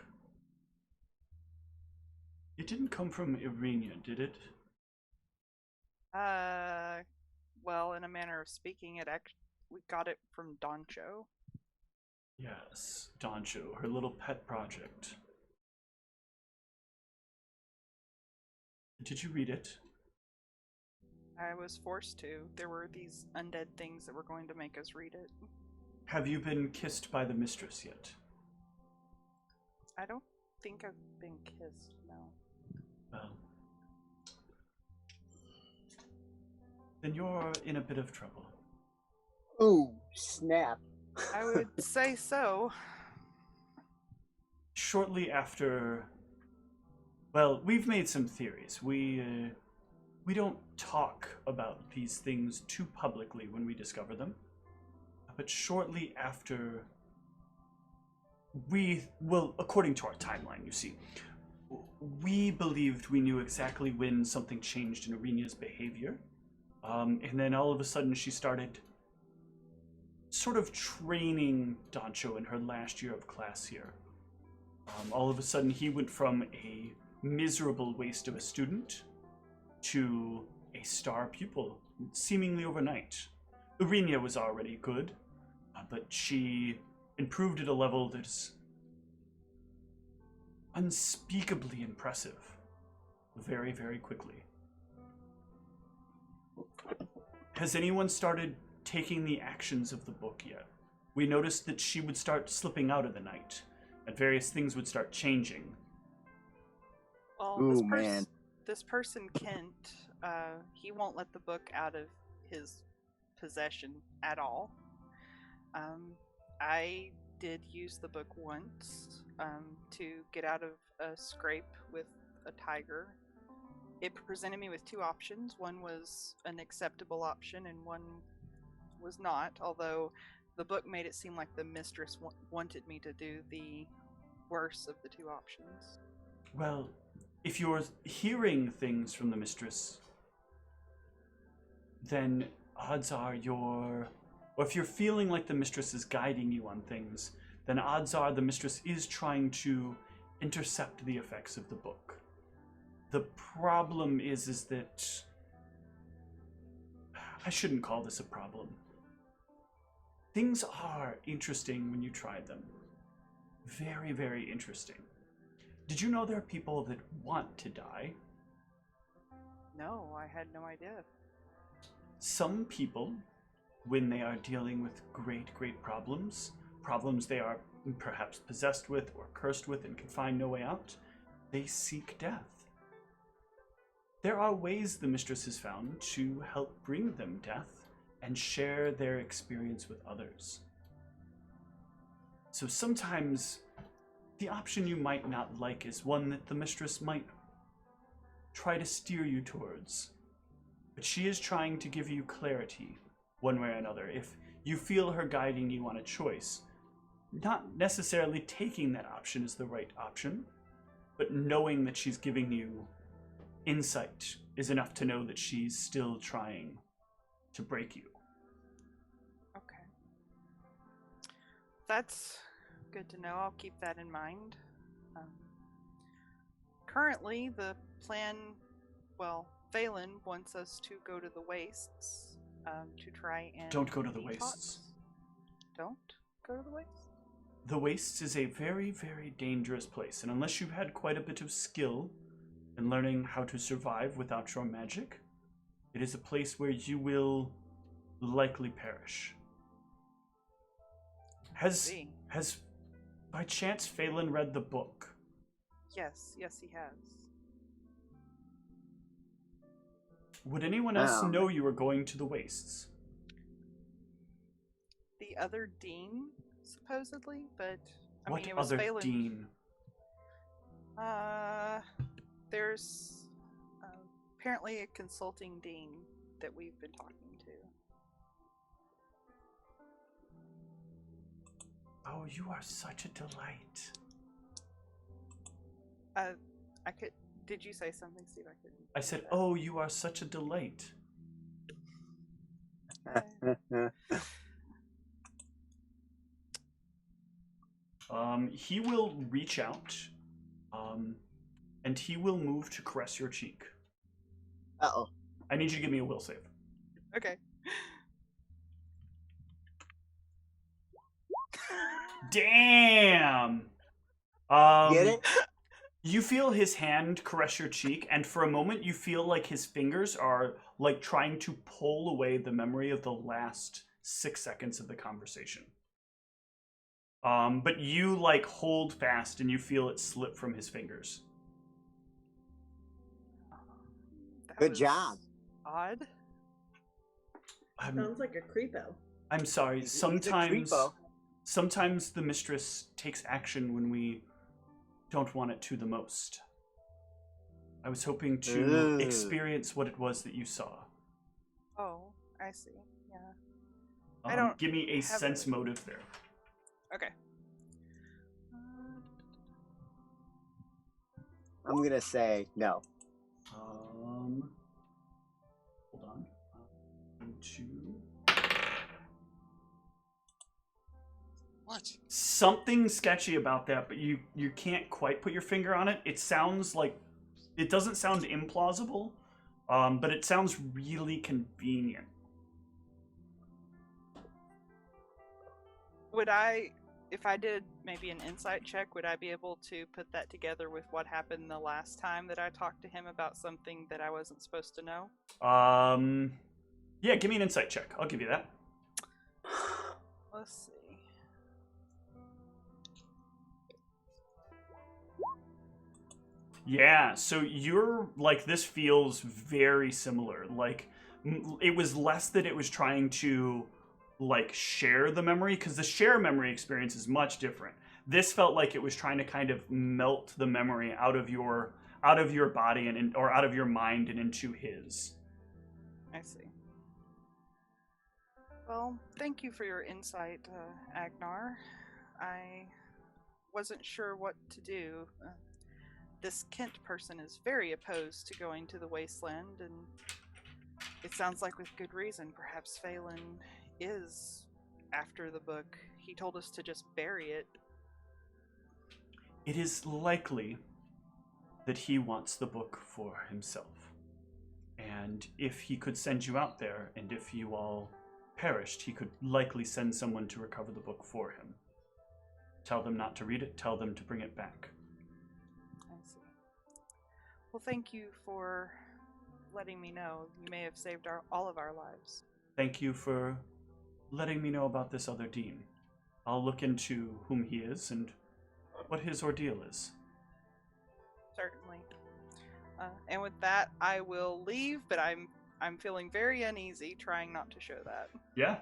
Speaker 1: It didn't come from Irenia, did it?
Speaker 4: Well, in a manner of speaking, we got it from Doncho.
Speaker 1: Yes, Doncho, her little pet project. Did you read it?
Speaker 4: I was forced to. There were these undead things that were going to make us read it.
Speaker 1: Have you been kissed by the mistress yet?
Speaker 4: I don't think I've been kissed, no.
Speaker 1: Well, then you're in a bit of trouble.
Speaker 2: Ooh, snap.
Speaker 4: I would say so.
Speaker 1: Shortly after... Well, we've made some theories. We don't talk about these things too publicly when we discover them. But shortly after... Well, according to our timeline, you see, we believed we knew exactly when something changed in Irenia's behavior. And then all of a sudden she started sort of training Doncho in her last year of class here. All of a sudden he went from a miserable waste of a student to a star pupil, seemingly overnight. Irenia was already good, but she improved at a level that is unspeakably impressive very, very quickly. Has anyone started taking the actions of the book yet? We noticed that she would start slipping out of the night, and various things would start changing.
Speaker 4: Well,
Speaker 2: Ooh, man.
Speaker 4: This person, Kent, he won't let the book out of his possession at all. I did use the book once to get out of a scrape with a tiger. It presented me with two options. One was an acceptable option and one was not, although the book made it seem like the mistress wanted me to do the worse of the two options.
Speaker 1: Well, if you're hearing things from the mistress, then odds are or if you're feeling like the mistress is guiding you on things, then odds are the mistress is trying to intercept the effects of the book. The problem is that I shouldn't call this a problem. Things are interesting when you try them. Very, very interesting. Did you know there are people that want to die?
Speaker 4: No, I had no idea.
Speaker 1: Some people, when they are dealing with great, great problems they are perhaps possessed with or cursed with and can find no way out, they seek death. There are ways the mistress has found to help bring them death and share their experience with others. So sometimes the option you might not like is one that the mistress might try to steer you towards. But she is trying to give you clarity one way or another. If you feel her guiding you on a choice, not necessarily taking that option is the right option, but knowing that she's giving you insight is enough to know that she's still trying to break you.
Speaker 4: Okay. That's good to know. I'll keep that in mind. Currently, the plan, Phelan wants us to go to the wastes to try and
Speaker 1: Don't go to the
Speaker 4: detox.
Speaker 1: wastes.
Speaker 4: Don't go to the wastes?
Speaker 1: The wastes is a very, very dangerous place, and unless you've had quite a bit of skill in learning how to survive without your magic, it is a place where you will likely perish. Has by chance Phelan read the book?
Speaker 4: Yes, he has.
Speaker 1: Would anyone else know you were going to the wastes?
Speaker 4: The other dean, supposedly, but
Speaker 1: What
Speaker 4: it was
Speaker 1: other
Speaker 4: Phelan.
Speaker 1: dean?
Speaker 4: There's apparently a consulting dean that we've been talking to.
Speaker 1: Oh, you are such a delight.
Speaker 4: I could Did you say something, Steve?
Speaker 1: I said, "Oh, you are such a delight." He will reach out, and he will move to caress your cheek.
Speaker 2: Uh-oh.
Speaker 1: I need you to give me a will save.
Speaker 4: Okay.
Speaker 1: Damn!
Speaker 2: Get it?
Speaker 1: You feel his hand caress your cheek, and for a moment you feel like his fingers are like trying to pull away the memory of the last 6 seconds of the conversation. But you like hold fast and you feel it slip from his fingers.
Speaker 4: That
Speaker 2: Good
Speaker 4: was
Speaker 2: job.
Speaker 4: Odd.
Speaker 3: Sounds like a creepo.
Speaker 1: I'm sorry.
Speaker 2: He's a creepo.
Speaker 1: Sometimes the mistress takes action when we don't want it to the most. I was hoping to
Speaker 2: Ooh.
Speaker 1: experience what it was that you saw.
Speaker 4: Oh, I see. Yeah. I don't
Speaker 1: Give me a
Speaker 4: have
Speaker 1: sense
Speaker 4: a-
Speaker 1: motive there.
Speaker 4: Okay.
Speaker 2: I'm going to say no.
Speaker 1: Hold on. 2.
Speaker 5: What?
Speaker 1: Something sketchy about that, but you can't quite put your finger on it. It sounds like it doesn't sound implausible, but it sounds really convenient.
Speaker 4: Would I, if I did maybe an insight check, would I be able to put that together with what happened the last time that I talked to him about something that I wasn't supposed to know?
Speaker 1: Yeah, give me an insight check. I'll give you that.
Speaker 4: Let's see.
Speaker 1: Yeah, so you're like, this feels very similar. Like, it was less that it was trying to like share the memory, because the share memory experience is much different. This felt like it was trying to kind of melt the memory out of your body or out of your mind and into his.
Speaker 4: I see. Well, thank you for your insight, Agnar. I wasn't sure what to do. This Kent person is very opposed to going to the wasteland, and it sounds like with good reason. Perhaps Phelan is after the book. He told us to just bury it.
Speaker 1: It is likely that he wants the book for himself. And if he could send you out there, and if you all perished, he could likely send someone to recover the book for him. Tell them not to read it, tell them to bring it back.
Speaker 4: I see. Well, thank you for letting me know. You may have saved all of our lives.
Speaker 1: Thank you for letting me know about this other dean. I'll look into whom he is and what his ordeal is.
Speaker 4: Certainly. And with that, I will leave, but I'm feeling very uneasy trying not to show that.
Speaker 1: Yeah.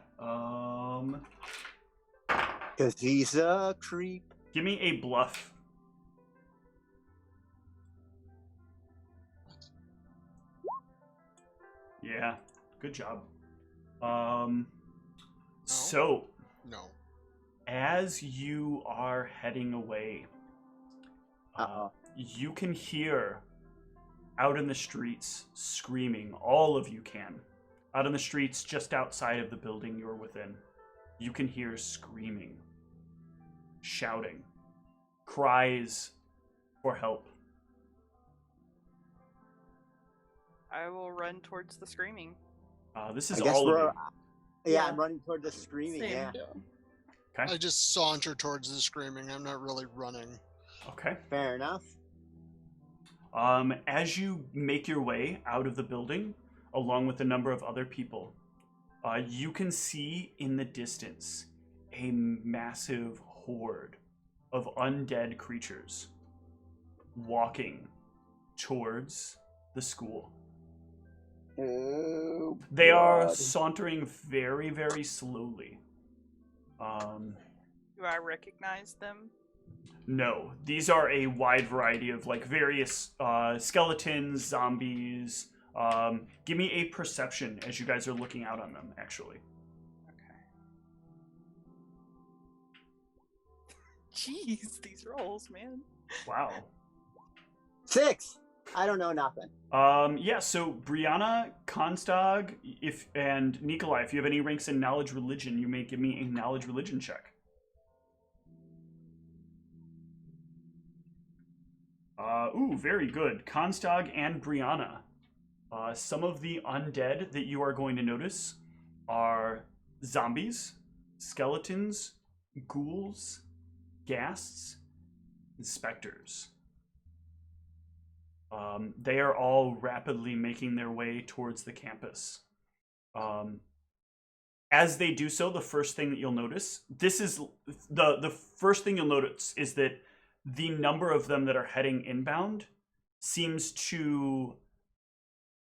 Speaker 2: Because he's a creep.
Speaker 1: Give me a bluff. Yeah. Good job. So,
Speaker 5: No.
Speaker 1: as you are heading away, you can hear out in the streets screaming. All of you can. Out in the streets just outside of the building you're within, you can hear screaming, shouting, cries for help.
Speaker 4: I will run towards the screaming.
Speaker 1: This is
Speaker 2: I guess
Speaker 1: all of you.
Speaker 2: Yeah,
Speaker 3: Yeah.
Speaker 2: I'm running toward the screaming,
Speaker 3: Same.
Speaker 2: yeah.
Speaker 1: Okay.
Speaker 5: I just saunter towards the screaming. I'm not really running.
Speaker 1: Okay.
Speaker 2: Fair enough.
Speaker 1: As you make your way out of the building, along with a number of other people, you can see in the distance a massive horde of undead creatures walking towards the school.
Speaker 2: Oh,
Speaker 1: They are
Speaker 2: God.
Speaker 1: sauntering very, very slowly.
Speaker 4: Do I recognize them?
Speaker 1: No, these are a wide variety of like various skeletons, zombies. Give me a perception as you guys are looking out on them, actually.
Speaker 4: Okay. Jeez, these rolls, man.
Speaker 1: Wow.
Speaker 2: 6. I don't know nothing.
Speaker 1: Yeah, so Brianna, Konstag, and Nikolai, if you have any ranks in knowledge religion, you may give me a knowledge religion check. Ooh, very good. Konstag and Brianna. Some of the undead that you are going to notice are zombies, skeletons, ghouls, ghasts, and specters. They are all rapidly making their way towards the campus. As they do so, the first thing that you'll notice, the first thing you'll notice is that the number of them that are heading inbound seems to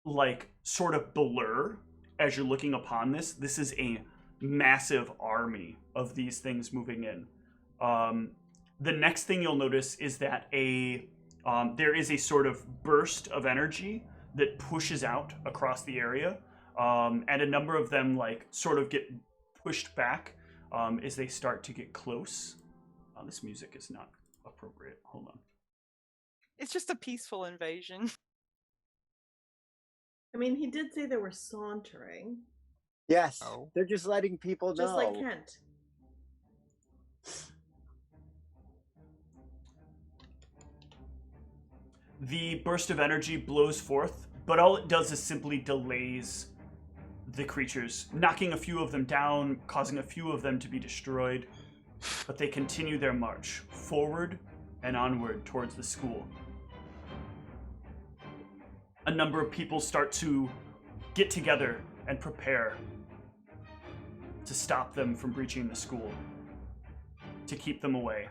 Speaker 1: like sort of blur as you're looking upon this. This is a massive army of these things moving in. The next thing you'll notice is that there is a sort of burst of energy that pushes out across the area, and a number of them like sort of get pushed back as they start to get close. This music is not appropriate. Hold on.
Speaker 4: It's just a peaceful invasion.
Speaker 3: I mean, he did say they were sauntering.
Speaker 2: Yes,
Speaker 5: Oh.
Speaker 2: they're just letting people know.
Speaker 3: Just like Kent.
Speaker 1: The burst of energy blows forth, but all it does is simply delays the creatures, knocking a few of them down, causing a few of them to be destroyed. But they continue their march forward and onward towards the school. A number of people start to get together and prepare to stop them from breaching the school, to keep them away.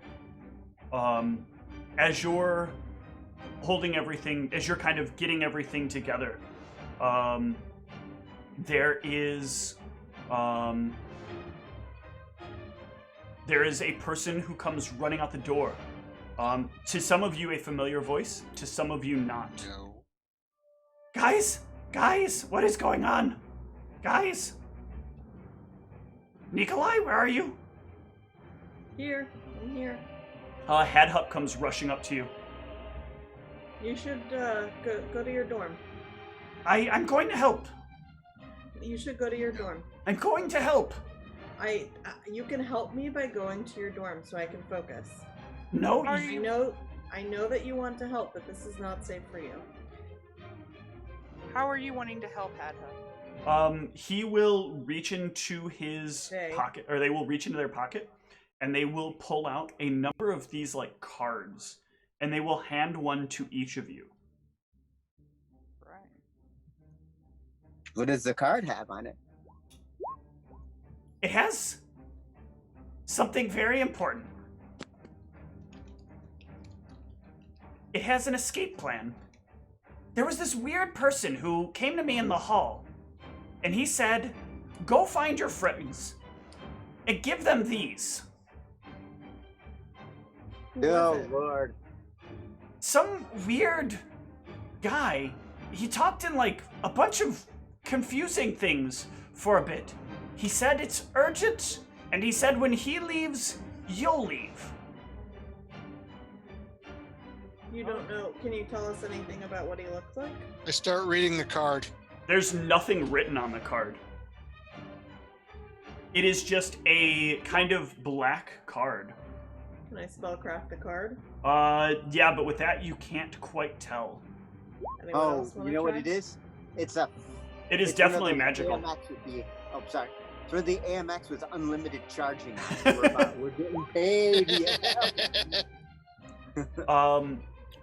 Speaker 1: As you're holding everything, as you're kind of getting everything together, there is a person who comes running out the door. To some of you, a familiar voice. To some of you, not.
Speaker 5: No.
Speaker 1: Guys, what is going on? Guys? Nikolai, where are you?
Speaker 3: Here, I'm here.
Speaker 1: Hadhup comes rushing up to you.
Speaker 3: You should go to your dorm.
Speaker 1: I'm going to help.
Speaker 3: You should go to your dorm.
Speaker 1: I'm going to help.
Speaker 3: You can help me by going to your dorm so I can focus.
Speaker 1: No,
Speaker 4: Are
Speaker 3: I know that you want to help, but this is not safe for you.
Speaker 4: How are you wanting to help Hadha?
Speaker 1: He will reach into his
Speaker 3: Okay.
Speaker 1: pocket, or they will reach into their pocket, and they will pull out a number of these like cards, and they will hand one to each of you.
Speaker 4: Right.
Speaker 2: What does the card have on it?
Speaker 1: It has something very important. It has an escape plan. There was this weird person who came to me in the hall, and he said, go find your friends and give them these.
Speaker 3: Who was
Speaker 2: Oh,
Speaker 3: it?
Speaker 2: Lord.
Speaker 1: Some weird guy. He talked in like a bunch of confusing things for a bit. He said it's urgent, and he said when he leaves, you'll leave.
Speaker 3: You don't know. Can you tell us anything about what he looks like?
Speaker 5: I start reading the card.
Speaker 1: There's nothing written on the card. It is just a kind of black card.
Speaker 3: Can I spellcraft the card?
Speaker 1: Yeah, but with that, you can't quite tell.
Speaker 3: Anyone
Speaker 2: Oh,
Speaker 3: else wanna
Speaker 2: you know what
Speaker 3: try?
Speaker 2: it is? It's a.
Speaker 1: It is
Speaker 2: it's one of
Speaker 1: definitely
Speaker 2: those
Speaker 1: magical.
Speaker 2: AMX with the. Oh, sorry. It's one of the AMX with unlimited charging. We're getting paid. Yeah.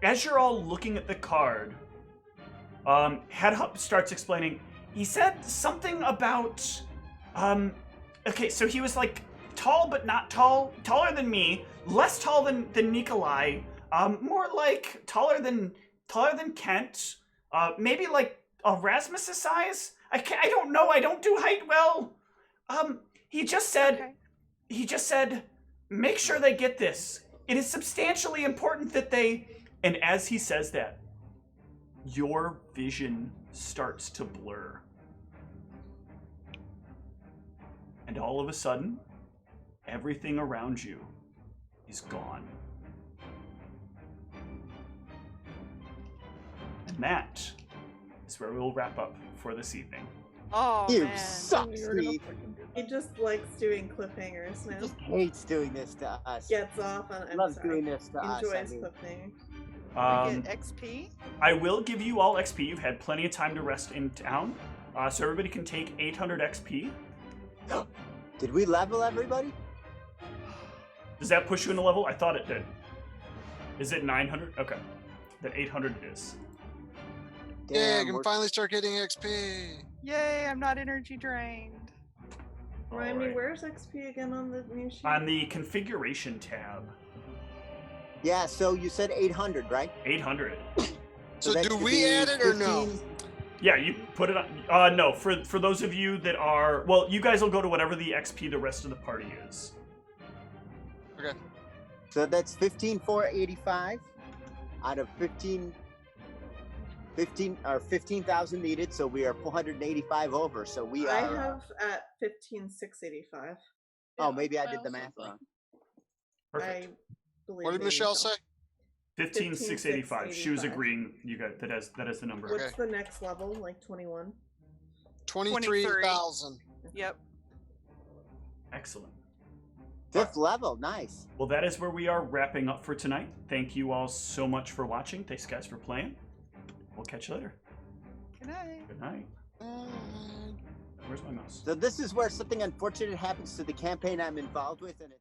Speaker 1: As you're all looking at the card, Hadhup starts explaining. He said something about, okay, so he was like tall but not tall, taller than me, less tall than Nikolai, more like taller than Kent, maybe like Erasmus's size. I don't know. I don't do height well. He just said, make sure they get this. It is substantially important that they. And as he says that, your vision starts to blur. And all of a sudden, everything around you is gone. that is where we will wrap up for this evening.
Speaker 4: Oh
Speaker 2: You
Speaker 4: man.
Speaker 2: suck,
Speaker 6: We were gonna
Speaker 2: Steve.
Speaker 6: freaking do
Speaker 3: He
Speaker 6: that.
Speaker 3: just likes doing cliffhangers
Speaker 2: He
Speaker 3: now.
Speaker 2: just hates doing this to us.
Speaker 3: Gets off on. I'm
Speaker 2: Loves
Speaker 3: sorry.
Speaker 2: doing this to us. I
Speaker 3: Enjoys
Speaker 2: mean,
Speaker 3: cliffhanging.
Speaker 4: We get XP.
Speaker 1: I will give you all XP. You've had plenty of time to rest in town, so everybody can take 800 XP.
Speaker 2: did we level everybody?
Speaker 1: Does that push you in a level? I thought it did. Is it 900? Okay. Then 800 it is.
Speaker 5: Yeah, I
Speaker 2: Damn,
Speaker 5: can
Speaker 2: we're-
Speaker 5: finally start getting XP.
Speaker 4: Yay, I'm not energy drained.
Speaker 3: Remind me,
Speaker 1: Alright.
Speaker 3: where's XP again on the new sheet?
Speaker 1: On the configuration tab,
Speaker 2: Yeah, so you said 800, right?
Speaker 1: 800.
Speaker 5: So
Speaker 2: that
Speaker 5: do
Speaker 2: should
Speaker 5: we
Speaker 2: be
Speaker 5: add it or no?
Speaker 2: 15
Speaker 1: Yeah, you put it on. No, for those of you that are, well, you guys will go to whatever the XP the rest of the party is.
Speaker 5: Okay.
Speaker 2: So that's 15,485 out of 15 or 15,000 needed. So we are 485 over. So we are.
Speaker 3: I have at 15,685.
Speaker 2: Oh, maybe I
Speaker 6: I
Speaker 2: did the
Speaker 6: also
Speaker 2: math
Speaker 6: think-
Speaker 2: wrong.
Speaker 1: Perfect.
Speaker 3: I believe.
Speaker 5: What did
Speaker 3: that you
Speaker 5: Michelle
Speaker 3: fell.
Speaker 5: say?
Speaker 1: 15,685. She was
Speaker 3: 15,685.
Speaker 1: agreeing. You got that as the number.
Speaker 3: What's the next level? Like 21?
Speaker 5: 23,000.
Speaker 4: Yep.
Speaker 1: Excellent.
Speaker 2: Fifth level, nice.
Speaker 1: Well, that is where we are wrapping up for tonight. Thank you all so much for watching. Thanks, guys, for playing. We'll catch you later.
Speaker 4: Good night.
Speaker 1: Good night. Where's my mouse?
Speaker 2: So this is where something unfortunate happens to the campaign I'm involved with, and it